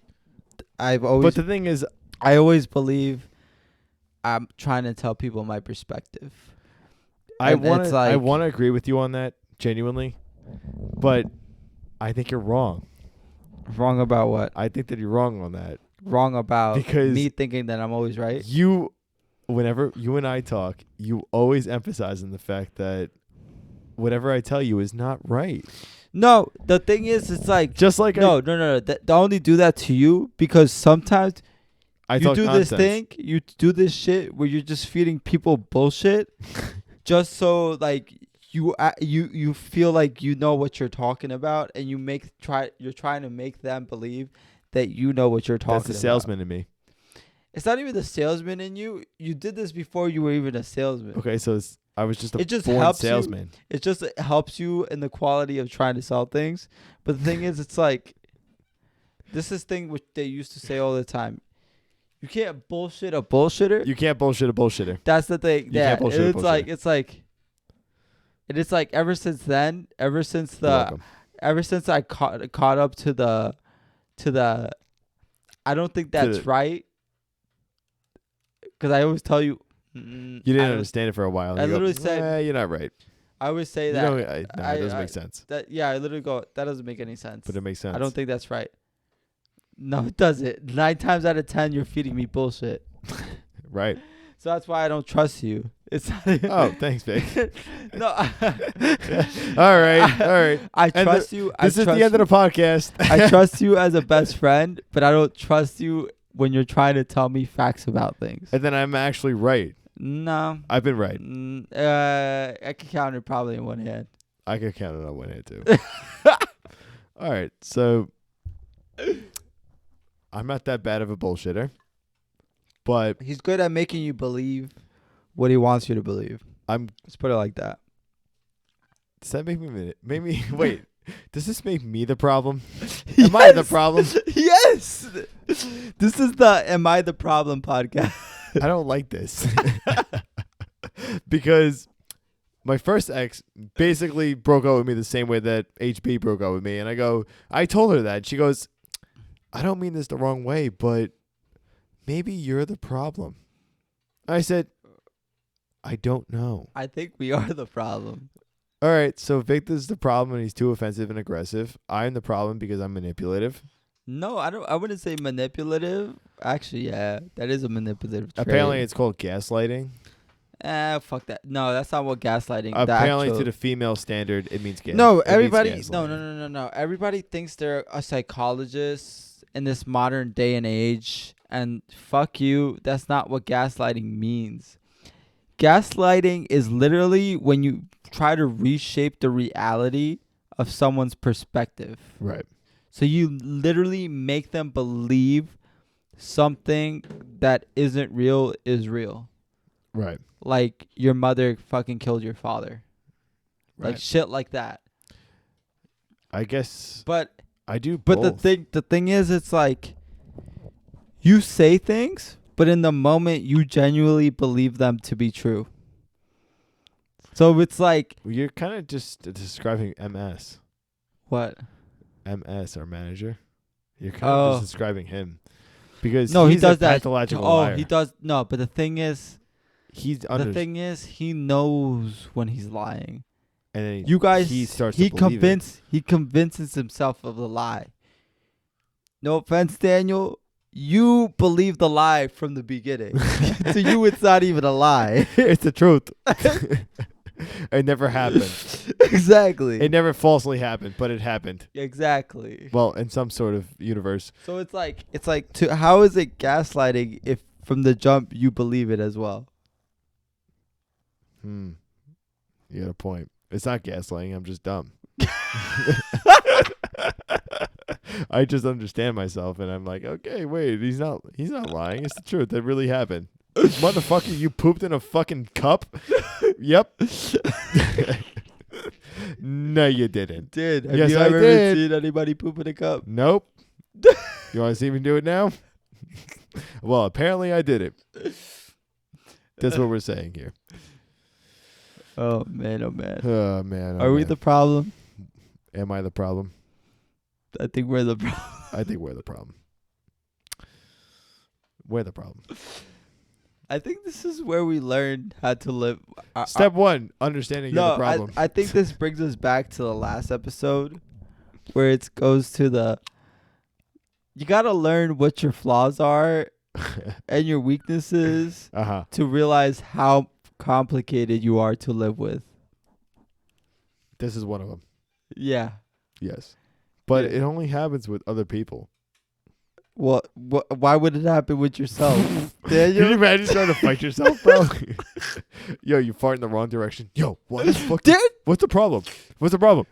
But the thing is, I always believe I'm trying to tell people my perspective. I And want it's to like- I want to agree with you on that genuinely, but I think you're wrong. Wrong about what? I think that you're wrong on that. Wrong about Because me thinking that I'm always right? Whenever you and I talk, you always emphasize on the fact that whatever I tell you is not right. No, the thing is, it's like Just like no. They only do that to you because sometimes I you talk do nonsense. this thing, you do this shit where you're just feeding people bullshit, just so like you feel like you know what you're talking about, and you're trying to make them believe that you know what you're talking about. That's the salesman in me. It's not even the salesman in you. You did this before you were even a salesman. Okay, so I was just a It just born helps you. salesman. It just helps you in the quality of trying to sell things. But the thing is, it's like this is thing which they used to say all the time. You can't bullshit a bullshitter. You can't bullshit a bullshitter. That's the thing. You can't bullshit a it's like bullshitter. it's like ever since then, ever since You're welcome. I caught up to the I don't think that's right. Because I always tell you, You didn't understand it for a while. I You go, literally said- you're not right. I always say You that. know, it doesn't make sense. I literally go, that doesn't make any sense. But it makes sense. I don't think that's right. No, it doesn't. 9 times out of 10, you're feeding me bullshit. Right. So that's why I don't trust you. It's not Oh, thanks, Vic. No. All right. I And trust you. This is the end of the podcast. I trust you as a best friend, but I don't trust you when you're trying to tell me facts about things. And then I'm actually right. No. I've been right. I can count it probably in one hand. I could count it on one hand, too. All right. So I'm not that bad of a bullshitter. But He's good at making you believe what he wants you to believe. Let's put it like that. does that make me wait? Does this make me the problem? Am I the problem? Yes. This is the Am I the Problem podcast. I don't like this. Because my first ex basically broke up with me the same way that HB broke up with me. And I told her that. She goes, I don't mean this the wrong way, but maybe you're the problem. I said, I don't know. I think we are the problem. All right, so Victor's the problem and he's too offensive and aggressive. I'm the problem because I'm manipulative. No, I wouldn't say manipulative. Actually, yeah, that is a manipulative trait. Apparently it's called gaslighting. Fuck that. No, that's not what gaslighting. Apparently to the female standard, it means gaslighting. No, everybody. No. Everybody thinks they're a psychologist in this modern day and age, and fuck you. That's not what gaslighting means. Gaslighting is literally when you try to reshape the reality of someone's perspective. Right. So you literally make them believe something that isn't real is real. Right. Like your mother fucking killed your father. Right. Like shit like that. I guess But I do But both. the thing is, it's like you say things, but in the moment you genuinely believe them to be true. So it's like Well, you're kind of just describing MS. what? MS, our manager. You're kind of just describing him. Because No, he's he does a that. pathological Oh, liar. he does. No, but the thing is, he knows when he's lying. And then You guys, he starts to believe he convinces himself of the lie. No offense, Daniel. You believe the lie from the beginning. To you, it's not even a lie. It's the truth. It never happened. Exactly. It never falsely happened, but it happened. Exactly. Well, in some sort of universe. So it's like how is it gaslighting if from the jump you believe it as well? You got a point. It's not gaslighting. I'm just dumb. I just understand myself, and I'm like, okay, wait, he's not lying. It's the truth. That really happened. Motherfucker, you pooped in a fucking cup? Yep. No, you didn't. Did have Yes, you I ever did. seen anybody poop in a cup? Nope. You want to see me do it now? Well, apparently I did it. That's what we're saying here. Oh man, oh man. Oh, man. Are we the problem? Am I the problem? I think we're the problem. I think we're the problem. We're the problem. I think this is where we learned how to live. Step one, understanding you're the problem. I think this brings us back to the last episode where it goes to the you got to learn what your flaws are and your weaknesses to realize how complicated you are to live with. This is one of them. Yeah. Yes. But it only happens with other people. Well, why would it happen with yourself? Can you imagine trying to fight yourself, bro? Yo, you fart in the wrong direction. Yo, what the fuck? What's the problem? What's the problem?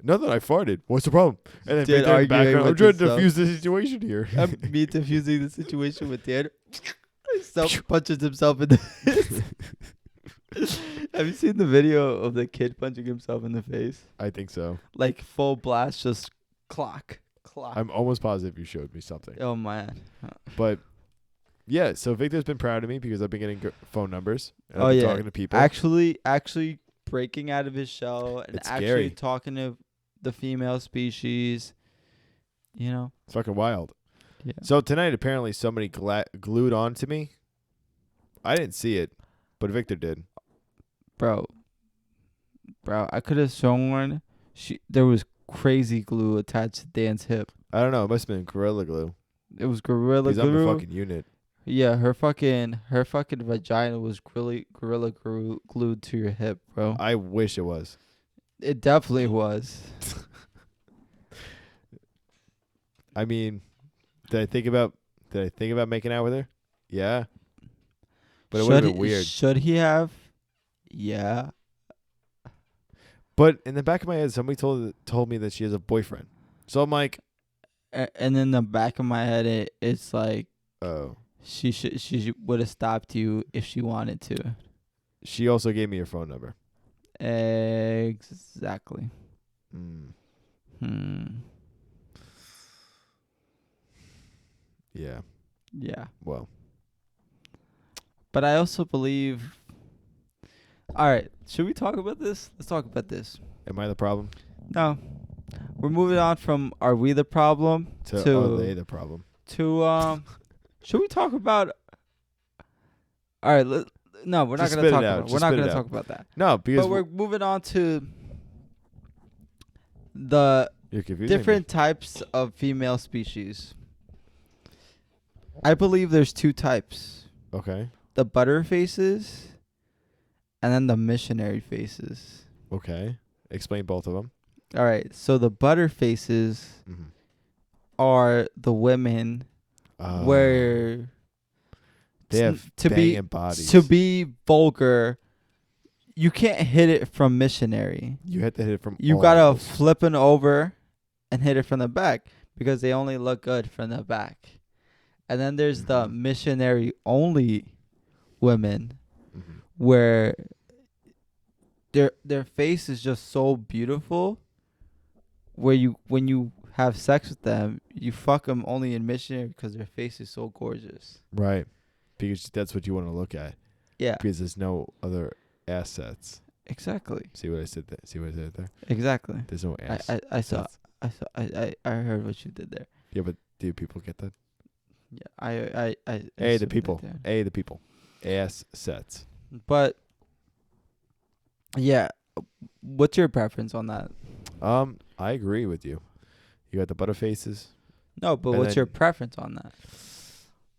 Not that I farted. What's the problem? And then Did in the background, I'm trying to yourself. defuse the situation here. Me diffusing the situation with Dan. Self punches himself in the face. Have you seen the video of the kid punching himself in the face? I think so. Like full blast, just clock. I'm almost positive you showed me something. Oh man. But yeah, so Victor's been proud of me because I've been getting phone numbers. And Oh, I've been yeah. talking to people. Actually breaking out of his shell and It's actually scary. talking to the female species. You know? It's fucking wild. Yeah. So tonight, apparently, somebody glued on to me. I didn't see it, but Victor did. Bro, I could have sworn there was crazy glue attached to Dan's hip. I don't know. It must have been Gorilla Glue. It was Gorilla Because I'm Glue. a fucking unit. Yeah, her fucking vagina was gorilla glued to your hip, bro. I wish it was. It definitely was. I mean, did I think about making out with her? Yeah. But it would have been weird. Should he have? Yeah. But in the back of my head, somebody told me that she has a boyfriend. So I'm like, And in the back of my head, it's like, oh. She would have stopped you if she wanted to. She also gave me her phone number. Exactly. Yeah. Yeah. Well. But I also believe. All right. Should we talk about this? Let's talk about this. Am I the problem? No. We're moving on from are we the problem to are they the problem? To should we talk about? All right. No, we're not going to talk about. We're not going to talk about that. No, because we're moving on to the different types of female species. I believe there's two types. Okay. The butter faces and then the missionary faces. Okay. Explain both of them. All right. So the butter faces are the women where they have banging bodies. To be vulgar, you can't hit it from missionary. You have to hit it from You all got to angles. flip it over and hit it from the back because they only look good from the back. And then there's the missionary only women where their face is just so beautiful where when you have sex with them, you fuck them only in missionary because their face is so gorgeous. Right. Because that's what you want to look at. Yeah. Because there's no other assets. Exactly. See what I said there? See what I said there? Exactly. There's no assets. I heard what you did there. Yeah, but do people get that? Yeah, Hey, the people. Hey, the people. Assets. But yeah, what's your preference on that? I agree with you. You got the butter faces. No, but what's your preference on that?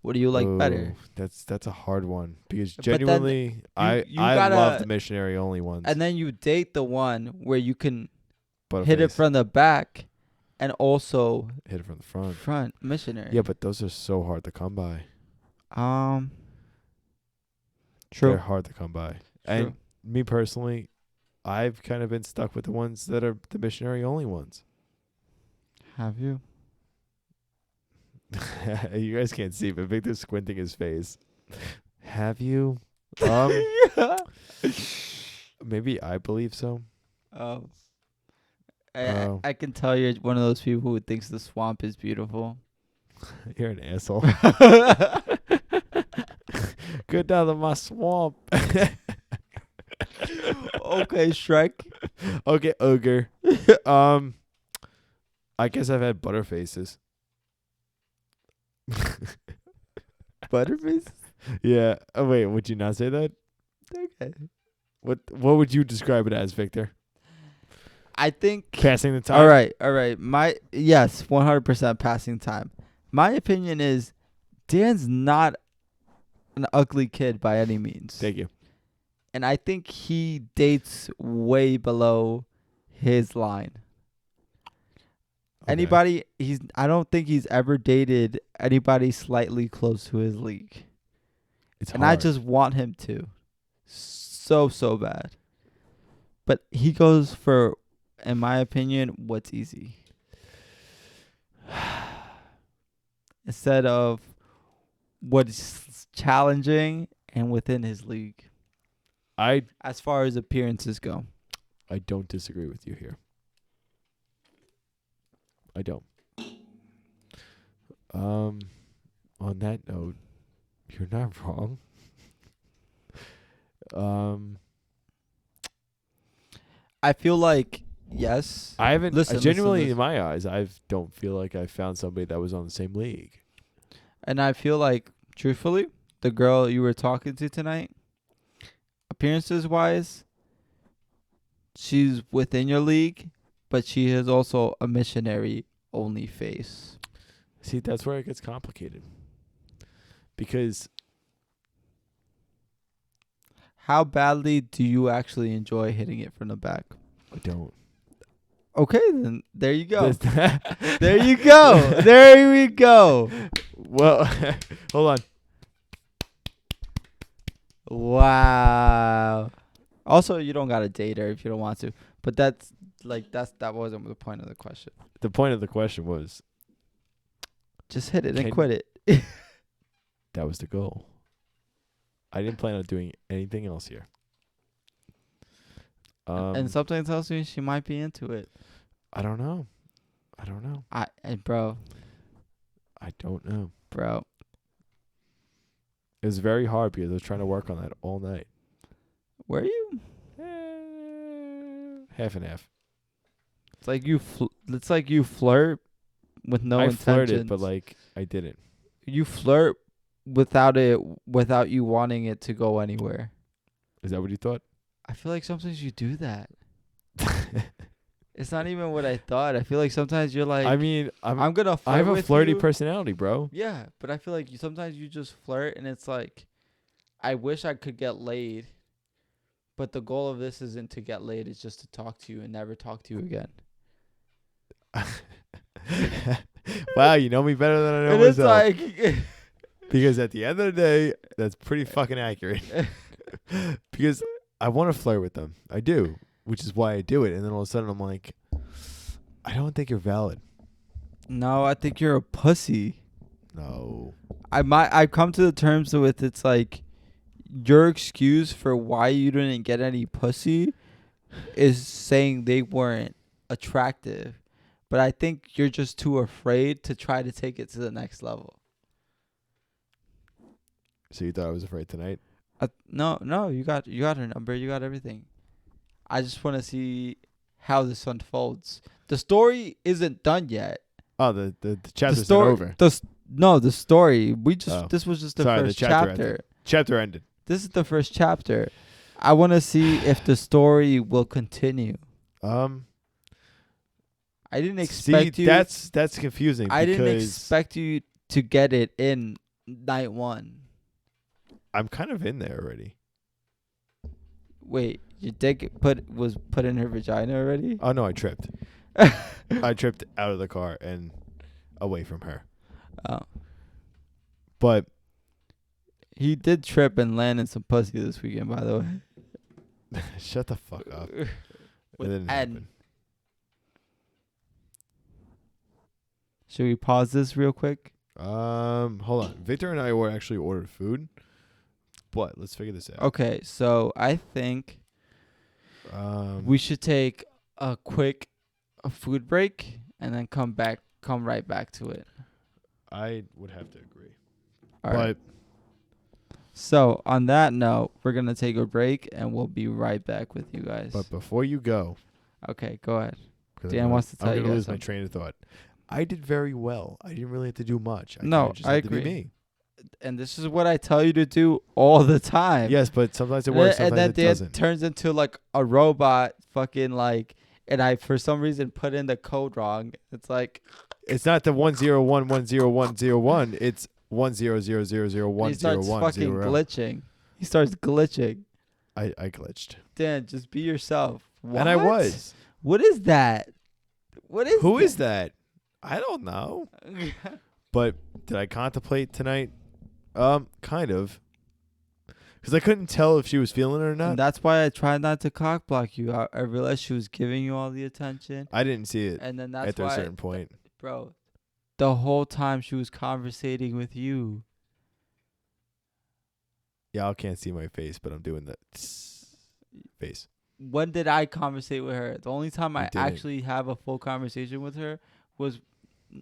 What do you like better? That's a hard one because But then genuinely, I love the missionary only ones. And then you date the one where you can butter hit it face. from the back and also Hit it from the front. Front missionary. Yeah, but those are so hard to come by. True. They're hard to come by. True. And me personally, I've kind of been stuck with the ones that are the missionary only ones. Have you? You guys can't see, but Victor's squinting his face. Have you? Yeah. Maybe I believe so. Oh, Oh, I can tell you're one of those people who thinks the swamp is beautiful. you're an asshole. Go down to my swamp. Okay, Shrek. Okay, ogre. I guess I've had butterfaces. Butterface. Yeah. Oh wait, would you not say that? Okay. What would you describe it as, Victor? I think. Passing the time. All right. Yes, 100% passing time. My opinion is Dan's not an ugly kid by any means. Thank you. And I think he dates way below his line. Okay. I don't think he's ever dated anybody slightly close to his league. It's And hard. I just want him to. So bad. But he goes for, in my opinion, what's easy. Instead of what's challenging and within his league. I As far as appearances go. don't disagree with you here. I don't. On that note, you're not wrong. I feel like, yes. I haven't Listen, genuinely listen. in my eyes, I don't feel like I found somebody that was on the same league. And I feel like, truthfully, the girl you were talking to tonight, appearances wise, she's within your league, but she has also a missionary only face. See, that's where it gets complicated. Because How badly do you actually enjoy hitting it from the back? I don't. Okay, then there you go. That's- There you go. There we go. Well, hold on. Wow. Also, you don't gotta date her if you don't want to. But that wasn't the point of the question. The point of the question was Just hit it and Can- quit it. that was the goal. I didn't plan on doing anything else here. And something tells me she might be into it. I don't know. Bro, I don't know. It was very hard because I was trying to work on that all night. were you? Half and half. It's like you flirt with no I intentions. flirted, but like I didn't. You flirt without you wanting it to go anywhere. Is that what you thought? I feel like sometimes you do that. It's not even what I thought. I feel like sometimes you're like, I mean, I'm gonna flirt I have a with flirty you. personality, bro. Yeah, but I feel like sometimes you just flirt and it's like, I wish I could get laid, but the goal of this isn't to get laid. It's just to talk to you and never talk to you again. Wow, you know me better than I know And it's myself. like, Because at the end of the day, that's pretty fucking accurate. Because I want to flirt with them. I do, which is why I do it. And then all of a sudden I'm like, I don't think you're valid. no, I think you're a pussy. No. I've come to the terms with it's like your excuse for why you didn't get any pussy is saying they weren't attractive. But I think you're just too afraid to try to take it to the next level. So you thought I was afraid tonight? No, you got her number, you got everything. I just want to see how this unfolds. The story isn't done yet. Oh, the chapter's not over. The story. Oh. This was just the Sorry, first the chapter chapter. ended. Chapter ended. This is the first chapter. I want to see if the story will continue. I didn't expect you. That's confusing. I didn't because expect you to get it in night one. I'm kind of in there already. Wait, your dick was put in her vagina already? Oh no, I tripped. I tripped out of the car and away from her. Oh. But He did trip and land in some pussy this weekend, by the way. shut the fuck up. It With didn't N. happen. Should we pause this real quick? Hold on. Victor and I were actually ordered food, but let's figure this out. Okay, so I think we should take a quick food break and then come right back to it. I would have to agree. All right. So on that note, we're gonna take a break and we'll be right back with you guys. But before you go, Okay, go ahead. 'cause Dan wants to tell I'm you gonna guys lose my something. train of thought. I did very well. I didn't really have to do much. No, just I had to be agree. me. And this is what I tell you to do all the time. Yes, but sometimes it works. And Sometimes then it Dan doesn't. turns into like a robot, fucking like. And I, for some reason, put in the code wrong. It's like It's not the 101100101. It's 100000101. he starts fucking glitching. He starts glitching. I glitched. Dan, just be yourself. What? And I was. What is that? What is Who that? is that? I don't know. But did I contemplate tonight? Kind of. Because I couldn't tell if she was feeling it or And not. that's why I tried not to cock block you. I realized she was giving you all the attention. I didn't see it And then that's after why, a certain point. bro, the whole time she was conversating with you. Y'all can't see my face, but I'm doing the face. When did I conversate with her? The only time I didn't. actually have a full conversation with her was,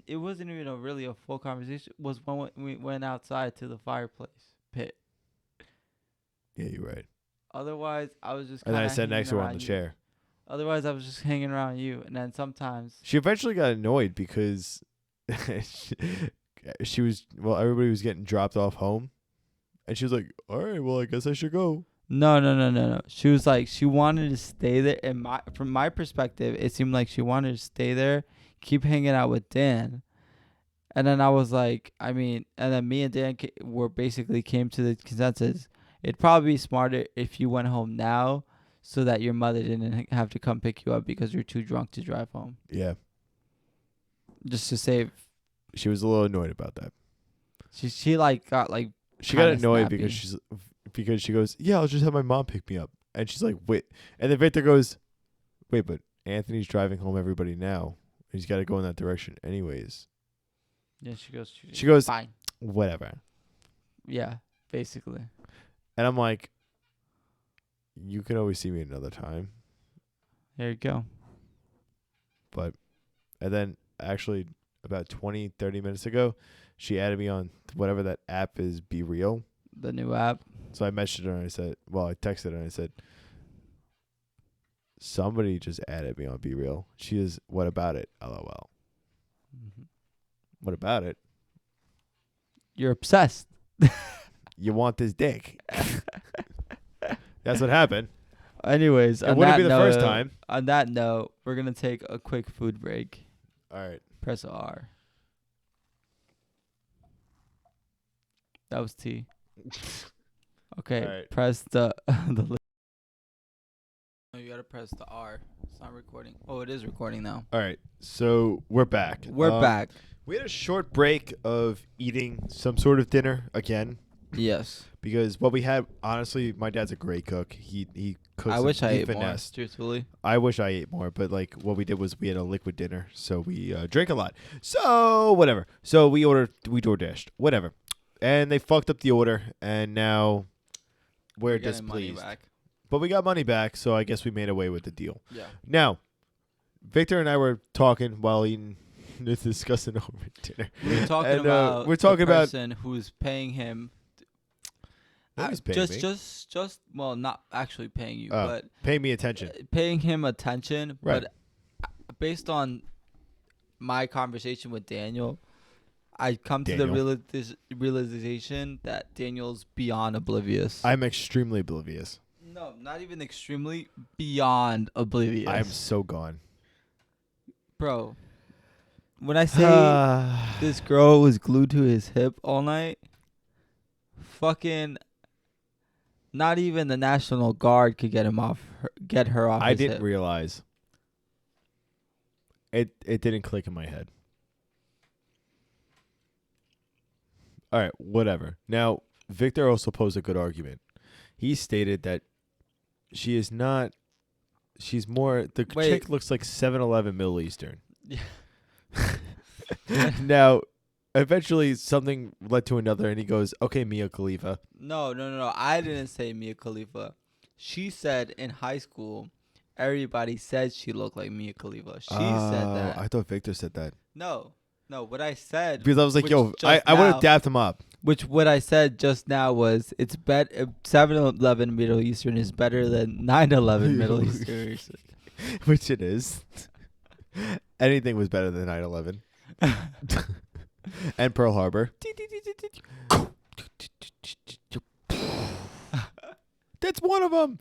it wasn't even really a full conversation, was when we went outside to the fireplace pit. Yeah, you're right. Otherwise, I was just And then I kinda sat next to her on hanging the around chair. you. Otherwise, I was just hanging around you. And then sometimes, She eventually got annoyed because she was, well, everybody was getting dropped off home. And she was like, all right, well, I guess I should go. no. She was like, she wanted to stay there. And from my perspective, it seemed like she wanted to stay there, keep hanging out with Dan. And then I was like, I mean, and then me and Dan came to the consensus. It'd probably be smarter if you went home now so that your mother didn't have to come pick you up because you're too drunk to drive home. Yeah. Just to save. She was a little annoyed about that. She like got like. She got kinda annoyed snappy. because she goes, yeah, I'll just have my mom pick me up. And she's like, wait. And then Victor goes, wait, but Anthony's driving home everybody now. He's got to go in that direction anyways. Yeah, she goes, fine. Whatever. Yeah, basically. And I'm like, you can always see me another time. There you go. But, and then actually about 20, 30 minutes ago, she added me on whatever that app is, Be Real. The new app. So I messaged her and I said, well, I texted her and I said, somebody just added me on Be Real. She is, what about it? LOL. Mm-hmm. What about it? You're obsessed. You want this dick. That's what happened. Anyways, It wouldn't be the first time. On that note, we're going to take a quick food break. All right. Press R. That was T. Okay, All right. press the No, you got to press the R. It's not recording. Oh, it is recording now. All right. So we're back. We're back. We had a short break of eating some sort of dinner again. Yes. Because what we had, honestly, my dad's a great cook. He cooks. I wish I ate finessed. more, truthfully. I wish I ate more, but like what we did was we had a liquid dinner, so we drank a lot. So whatever. So we DoorDashed, whatever, and they fucked up the order, and now we're getting money displeased. back. But we got money back, so I guess we made away with the deal. Yeah. Now, Victor and I were talking while eating, discussing over dinner. We're talking And, about we're talking the about person who's paying him. Nobody's paying me. Just well, not actually paying you, Oh, but pay me attention. Paying him attention. Right. But based on my conversation with Daniel, I come to Daniel. the realization that Daniel's beyond oblivious. I'm extremely oblivious. No, not even extremely, beyond oblivious. I'm so gone. Bro, when I say this girl was glued to his hip all night, fucking not even the National Guard could get her off I his didn't hip. realize. It didn't click in my head. All right, whatever. Now, Victor also posed a good argument. He stated that she is not. She's more. The chick looks like 7-Eleven Middle Eastern. Yeah. Now, Eventually, something led to another, and he goes, "Okay, Mia Khalifa." No. I didn't say Mia Khalifa. She said in high school, everybody said she looked like Mia Khalifa. She said that. I thought Victor said that No. What I said, because I was like, which "Yo, just I would have now- dapped him up." which what I said just now was it's 7-Eleven Middle Eastern is better than 9/11 Middle Eastern. Which it is. Anything was better than 9/11 and Pearl Harbor. That's one of them.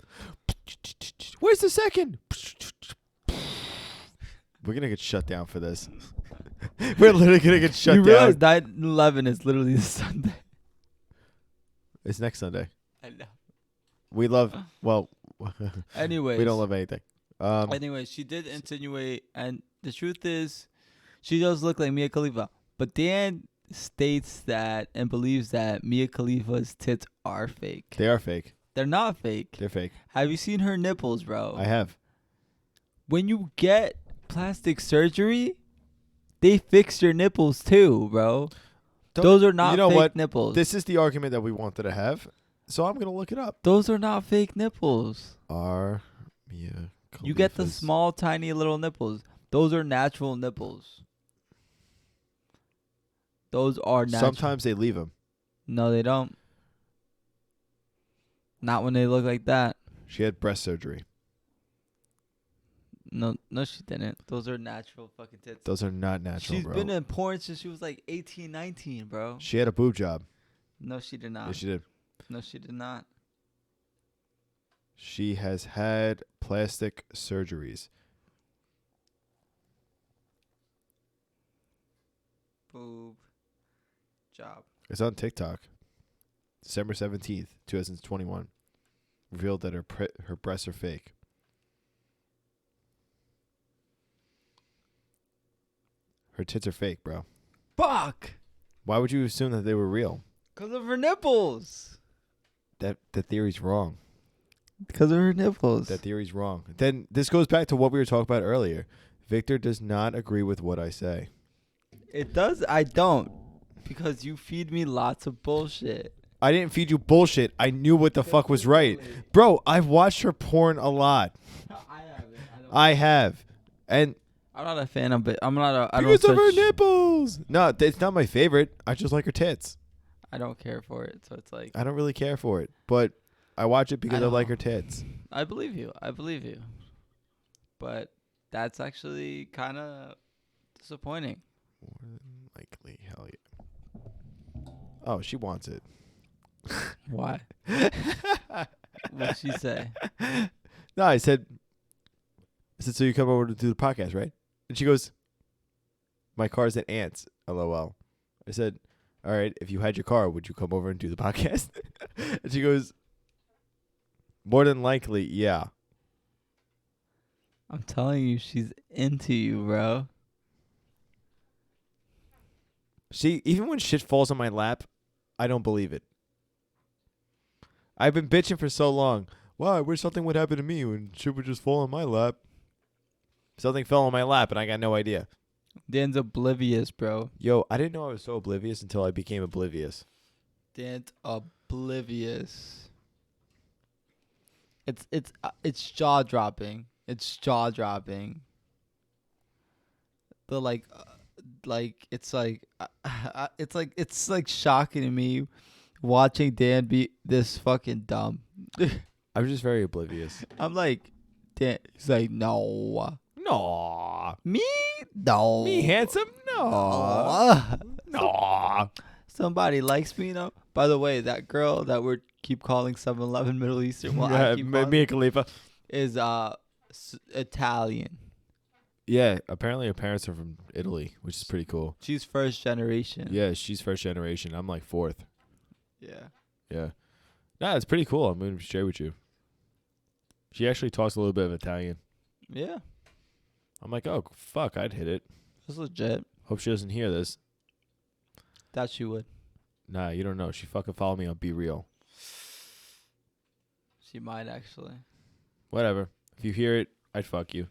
Where's the second? We're gonna get shut down for this. We're literally gonna get shut You realize down. 9/11 is literally the Sunday. It's next Sunday. I know. We love. Well, Anyways, we don't love anything. Anyway, she did insinuate, and the truth is, she does look like Mia Khalifa. But Dan states that and believes that Mia Khalifa's tits are fake. They are fake. They're not fake. They're fake. Have you seen her nipples, bro? I have. When you get plastic surgery, they fix your nipples too, bro. Those are not You know fake what? nipples. This is the argument that we wanted to have, so I'm gonna look it up. Those are not fake nipples. Are Mia You get the Khalifa's- small, tiny little nipples. Those are natural nipples. Those are natural. Sometimes they leave them. No, they don't. Not when they look like that. She had breast surgery. No, she didn't. Those are natural fucking tits. Those are not natural, She's bro. been in porn since she was like 18, 19, bro. She had a boob job. No, she did not. Yes, she did. No, she did not. She has had plastic surgeries. Boob job. It's on TikTok. December 17th, 2021. Revealed that her breasts are fake. Her tits are fake, bro. Fuck! Why would you assume that they were real? Because of her nipples. That theory's wrong. Because of her nipples. That theory's wrong. Then this goes back to what we were talking about earlier. Victor does not agree with what I say. It does. I don't. Because you feed me lots of bullshit. I didn't feed you bullshit. I knew what the fuck was right. Bro, I've watched her porn a lot. I haven't. I have. And I'm not a fan of it. I'm not a. I because don't of her search- nipples. No, it's not my favorite. I just like her tits. I don't care for it. So it's like. I don't really care for it. But I watch it because I know. like her tits. I believe you. But that's actually kind of disappointing. More than likely, hell yeah. Oh, she wants it. Why? What'd she say? No, I said, so you come over to do the podcast, right? And she goes, my car's at Ants, LOL. I said, all right, if you had your car, would you come over and do the podcast? And she goes, more than likely, yeah. I'm telling you, she's into you, bro. See, even when shit falls on my lap, I don't believe it. I've been bitching for so long. Wow, I wish something would happen to me when shit would just fall on my lap. Something fell on my lap and I got no idea. Dan's oblivious, bro. Yo, I didn't know I was so oblivious until I became oblivious. Dan's oblivious. It's jaw dropping. It's jaw dropping. The it's like shocking to me watching Dan be this fucking dumb. I'm just very oblivious. I'm like, Dan. He's like, no. No. Me? No. Me handsome? No. No. No. Somebody likes me, though. By the way, that girl that we keep calling 7-Eleven Middle Eastern, well, I keep calling Mia Khalifa. is Italian. Yeah, apparently her parents are from Italy, which is pretty cool. She's first generation. Yeah, she's first generation. I'm like fourth. Yeah. Yeah. Nah, it's pretty cool. I'm going to share with you. She actually talks a little bit of Italian. Yeah. I'm like, oh, fuck, I'd hit it. That's legit. Hope she doesn't hear this. That she would. Nah, you don't know. She fucking followed me on Be Real. She might actually. Whatever. If you hear it, I'd fuck you.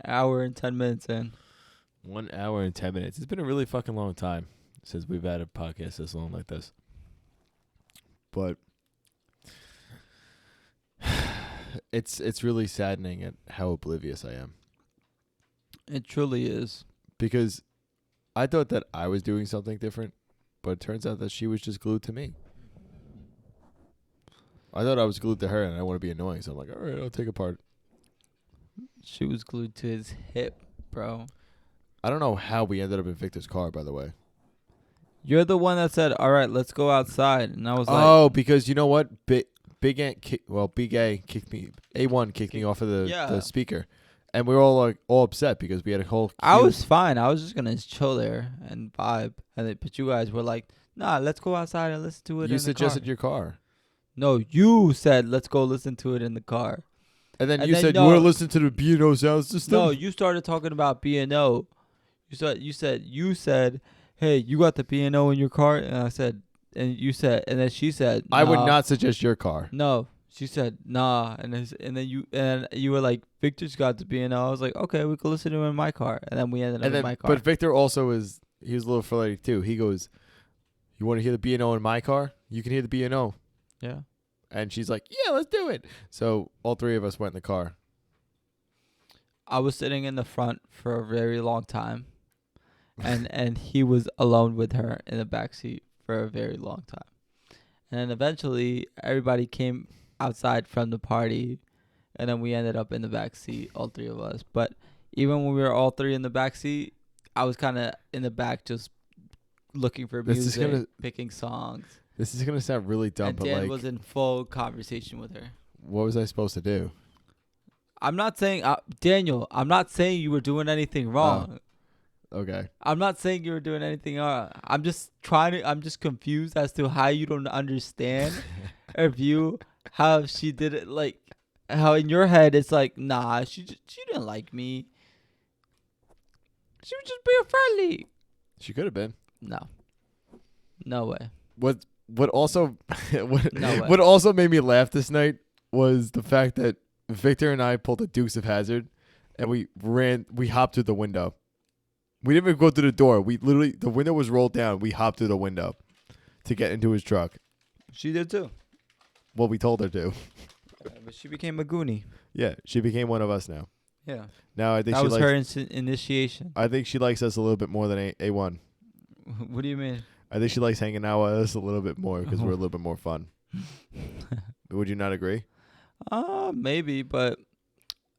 hour and 10 minutes in. 1 hour and 10 minutes. It's been a really fucking long time since we've had a podcast this long like this. But it's really saddening at how oblivious I am. It truly is. Because I thought that I was doing something different, but it turns out that she was just glued to me. I thought I was glued to her, and I want to be annoying, so I'm like, all right, I'll take a part. She was glued to his hip, bro. I don't know how we ended up in Victor's car, by the way. You're the one that said, all right, let's go outside. And I was like... Oh, because you know what? Big A kicked me. A1 kicked me off of the speaker. And we were all like all upset because we had a whole queue. I was fine. I was just going to chill there and vibe. But you guys were like, nah, let's go outside and listen to it in the car. You suggested your car. No, you said, let's go listen to it in the car. And then you said you want to listen to the B&O sound system? No, you started talking about B&O. You said, hey, you got the B&O in your car? And I said, and then she said, nah. I would not suggest your car. No. She said, nah. And then you were like, Victor's got the B&O. I was like, okay, we can listen to him in my car. And then we ended up in my car. But Victor also he was a little flirty too. He goes, you want to hear the B&O in my car? You can hear the B&O. Yeah. And she's like, yeah, let's do it. So all three of us went in the car. I was sitting in the front for a very long time. And he was alone with her in the back seat for a very long time. And then eventually everybody came outside from the party, and then we ended up in the back seat, all three of us. But even when we were all three in the back seat, I was kind of in the back just looking for music, picking songs. This is gonna sound really dumb, and but Dan was in full conversation with her. What was I supposed to do? I'm not saying Daniel. I'm not saying you were doing anything wrong. Okay. I'm not saying you were doing anything wrong. I'm just confused as to how you don't understand or view how she did it. Like how in your head it's like, nah, she didn't like me. She was just being friendly. She could have been. No way. What also No way. What also made me laugh this night was the fact that Victor and I pulled the Dukes of Hazzard and we hopped through the window. We didn't even go through the door. The window was rolled down. We hopped through the window to get into his truck. She did too. Well, we told her to. But she became a Goonie. Yeah, she became one of us now. Yeah. Now I think that was her initiation. I think she likes us a little bit more than A1. What do you mean? I think she likes hanging out with us a little bit more because we're a little bit more fun. Would you not agree? Maybe, but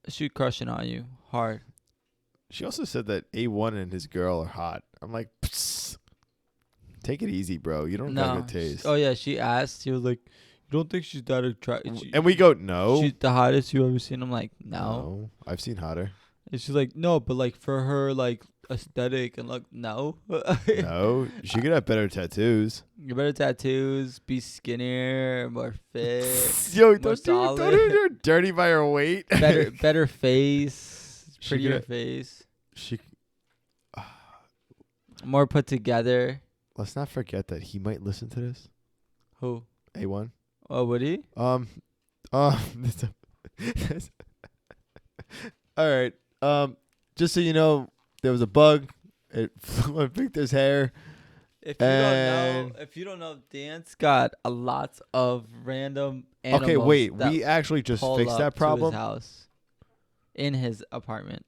she crushing on you hard. She also said that A1 and his girl are hot. I'm like, psst. Take it easy, bro. You don't got good taste. Oh yeah, she asked. She was like, "You don't think she's that attractive?" And we go, "No." She's the hottest you ever seen. I'm like, "No." I've seen hotter. And she's like, "No, but like for her, like aesthetic and like no." No, she could have better tattoos. You better tattoos, be skinnier, more fit. Yo, don't do her dirty by her weight. Better face, prettier face. More put together. Let's not forget that he might listen to this. Who? A1. Oh, would he? All right. Just so you know, there was a bug. It flew on Victor's hair. If you don't know, Dan's got a lot of random animals. Okay, wait. We actually just fixed that problem. To his house, in his apartment.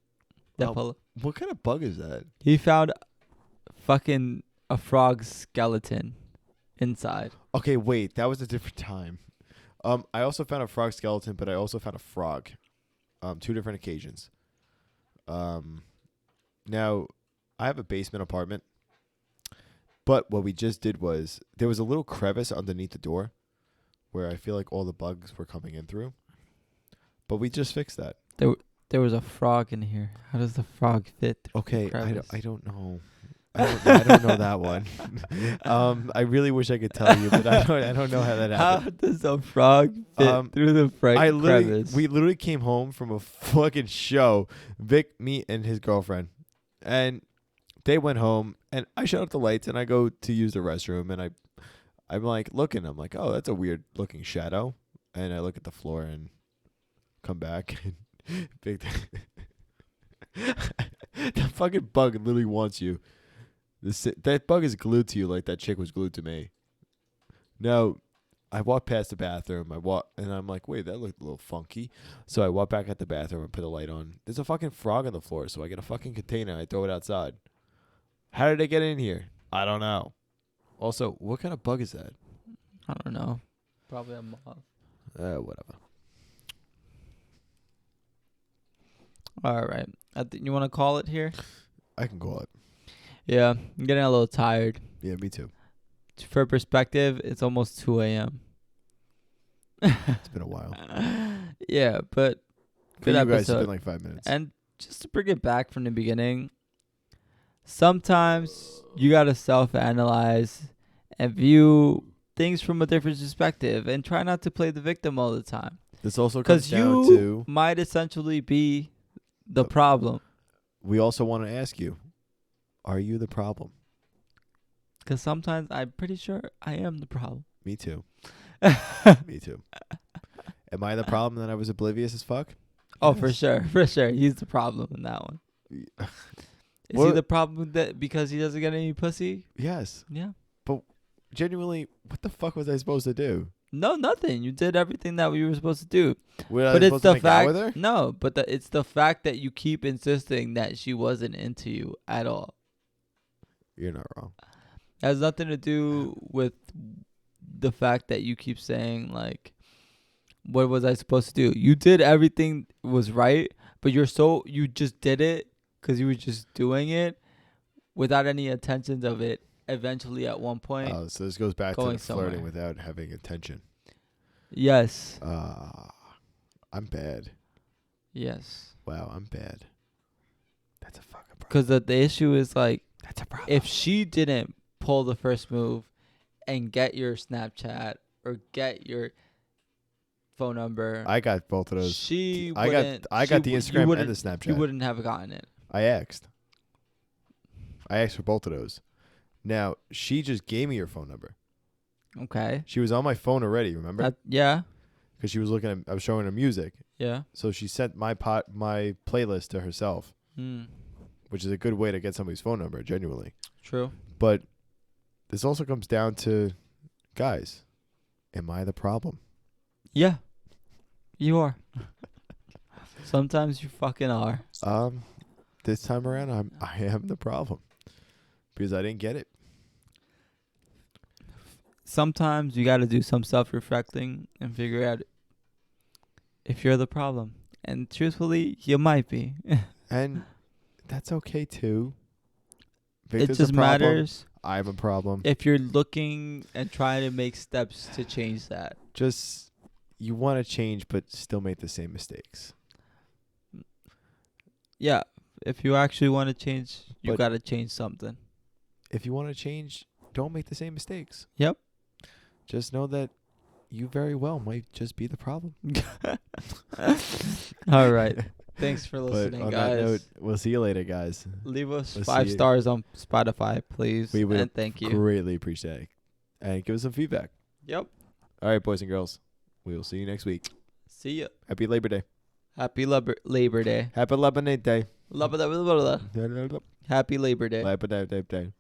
What kind of bug is that? He found fucking a frog skeleton inside. Okay, wait. That was a different time. I also found a frog skeleton, but I also found a frog. 2 different occasions. Now, I have a basement apartment, but what we just did was there was a little crevice underneath the door where I feel like all the bugs were coming in through, but we just fixed that. There was a frog in here. How does the frog fit? Okay, I don't know. I don't know that one. I really wish I could tell you, but I don't know how that happened. How does a frog fit through the crevice? We literally came home from a fucking show, Vic, me, and his girlfriend, and they went home, and I shut off the lights, and I go to use the restroom, and I'm like looking, I'm like, oh, that's a weird looking shadow, and I look at the floor and come back, and That fucking bug literally wants you. That bug is glued to you like that chick was glued to me. Now, I walk past the bathroom. And I'm like, wait, that looked a little funky. So I walk back at the bathroom and put a light on. There's a fucking frog on the floor. So I get a fucking container. And I throw it outside. How did it get in here? I don't know. Also, what kind of bug is that? I don't know. Probably a moth. Whatever. All right. You want to call it here? I can call it. Yeah. I'm getting a little tired. Yeah, me too. For perspective, it's almost 2 a.m. It's been a while. Yeah, but For good you episode. guys, it's been like 5 minutes. And just to bring it back from the beginning, sometimes you got to self-analyze and view things from a different perspective and try not to play the victim all the time. This also comes Because down you to... might essentially be the problem. We also want to ask you, are you the problem? Because sometimes I'm pretty sure I am the problem. Me too. Me too. Am I the problem that I was oblivious as fuck? Oh, Yes. for sure. For sure. He's the problem in that one. Is he What- the problem that because he doesn't get any pussy? Yes. Yeah. Genuinely, what the fuck was I supposed to do? No, nothing. You did everything that you were supposed to do. Was But I it's supposed to the make out fact. with her? No, but it's the fact that you keep insisting that she wasn't into you at all. You're not wrong. It has nothing to do with the fact that you keep saying like, "What was I supposed to do?" You did everything was right, but you just did it because you were just doing it without any intentions of it. Eventually, at one point, Oh, so this goes back to going the flirting somewhere. without having attention. yes, I'm bad. yes, Wow, I'm bad. That's a fucking problem. because the issue is like, That's a problem. if she didn't pull the first move and get your Snapchat or get your phone number, I got both of those. she I wouldn't. got the you Instagram and wouldn't- the Snapchat. You wouldn't have gotten it. I asked for both of those. Now, she just gave me her phone number. Okay. She was on my phone already, remember? Yeah. Because she was looking at, I was showing her music. Yeah. So she sent my playlist to herself, which is a good way to get somebody's phone number, genuinely. True. But this also comes down to, guys, am I the problem? Yeah. You are. Sometimes you fucking are. This time around, I am the problem because I didn't get it. Sometimes you got to do some self-reflecting and figure out if you're the problem. And truthfully, you might be. And that's okay too. It Victor's a just problem. matters I'm a problem. if you're looking and trying to make steps to change that. Just you want to change, but still make the same mistakes. Yeah. If you actually want to change, you But- got to change something. If you want to change, don't make the same mistakes. Yep. Just know that you very well might just be the problem. All right. Thanks for But listening, on guys. that note, we'll see you later, guys. Leave us We'll 5 see you. stars on Spotify, please. We would and thank you. Greatly appreciate it. And give us some feedback. Yep. All right, boys and girls. We will see you next week. See ya. Happy Labor Day. Happy Labor Day. Happy Lebanon Day. Happy Labor Day. Labor Day.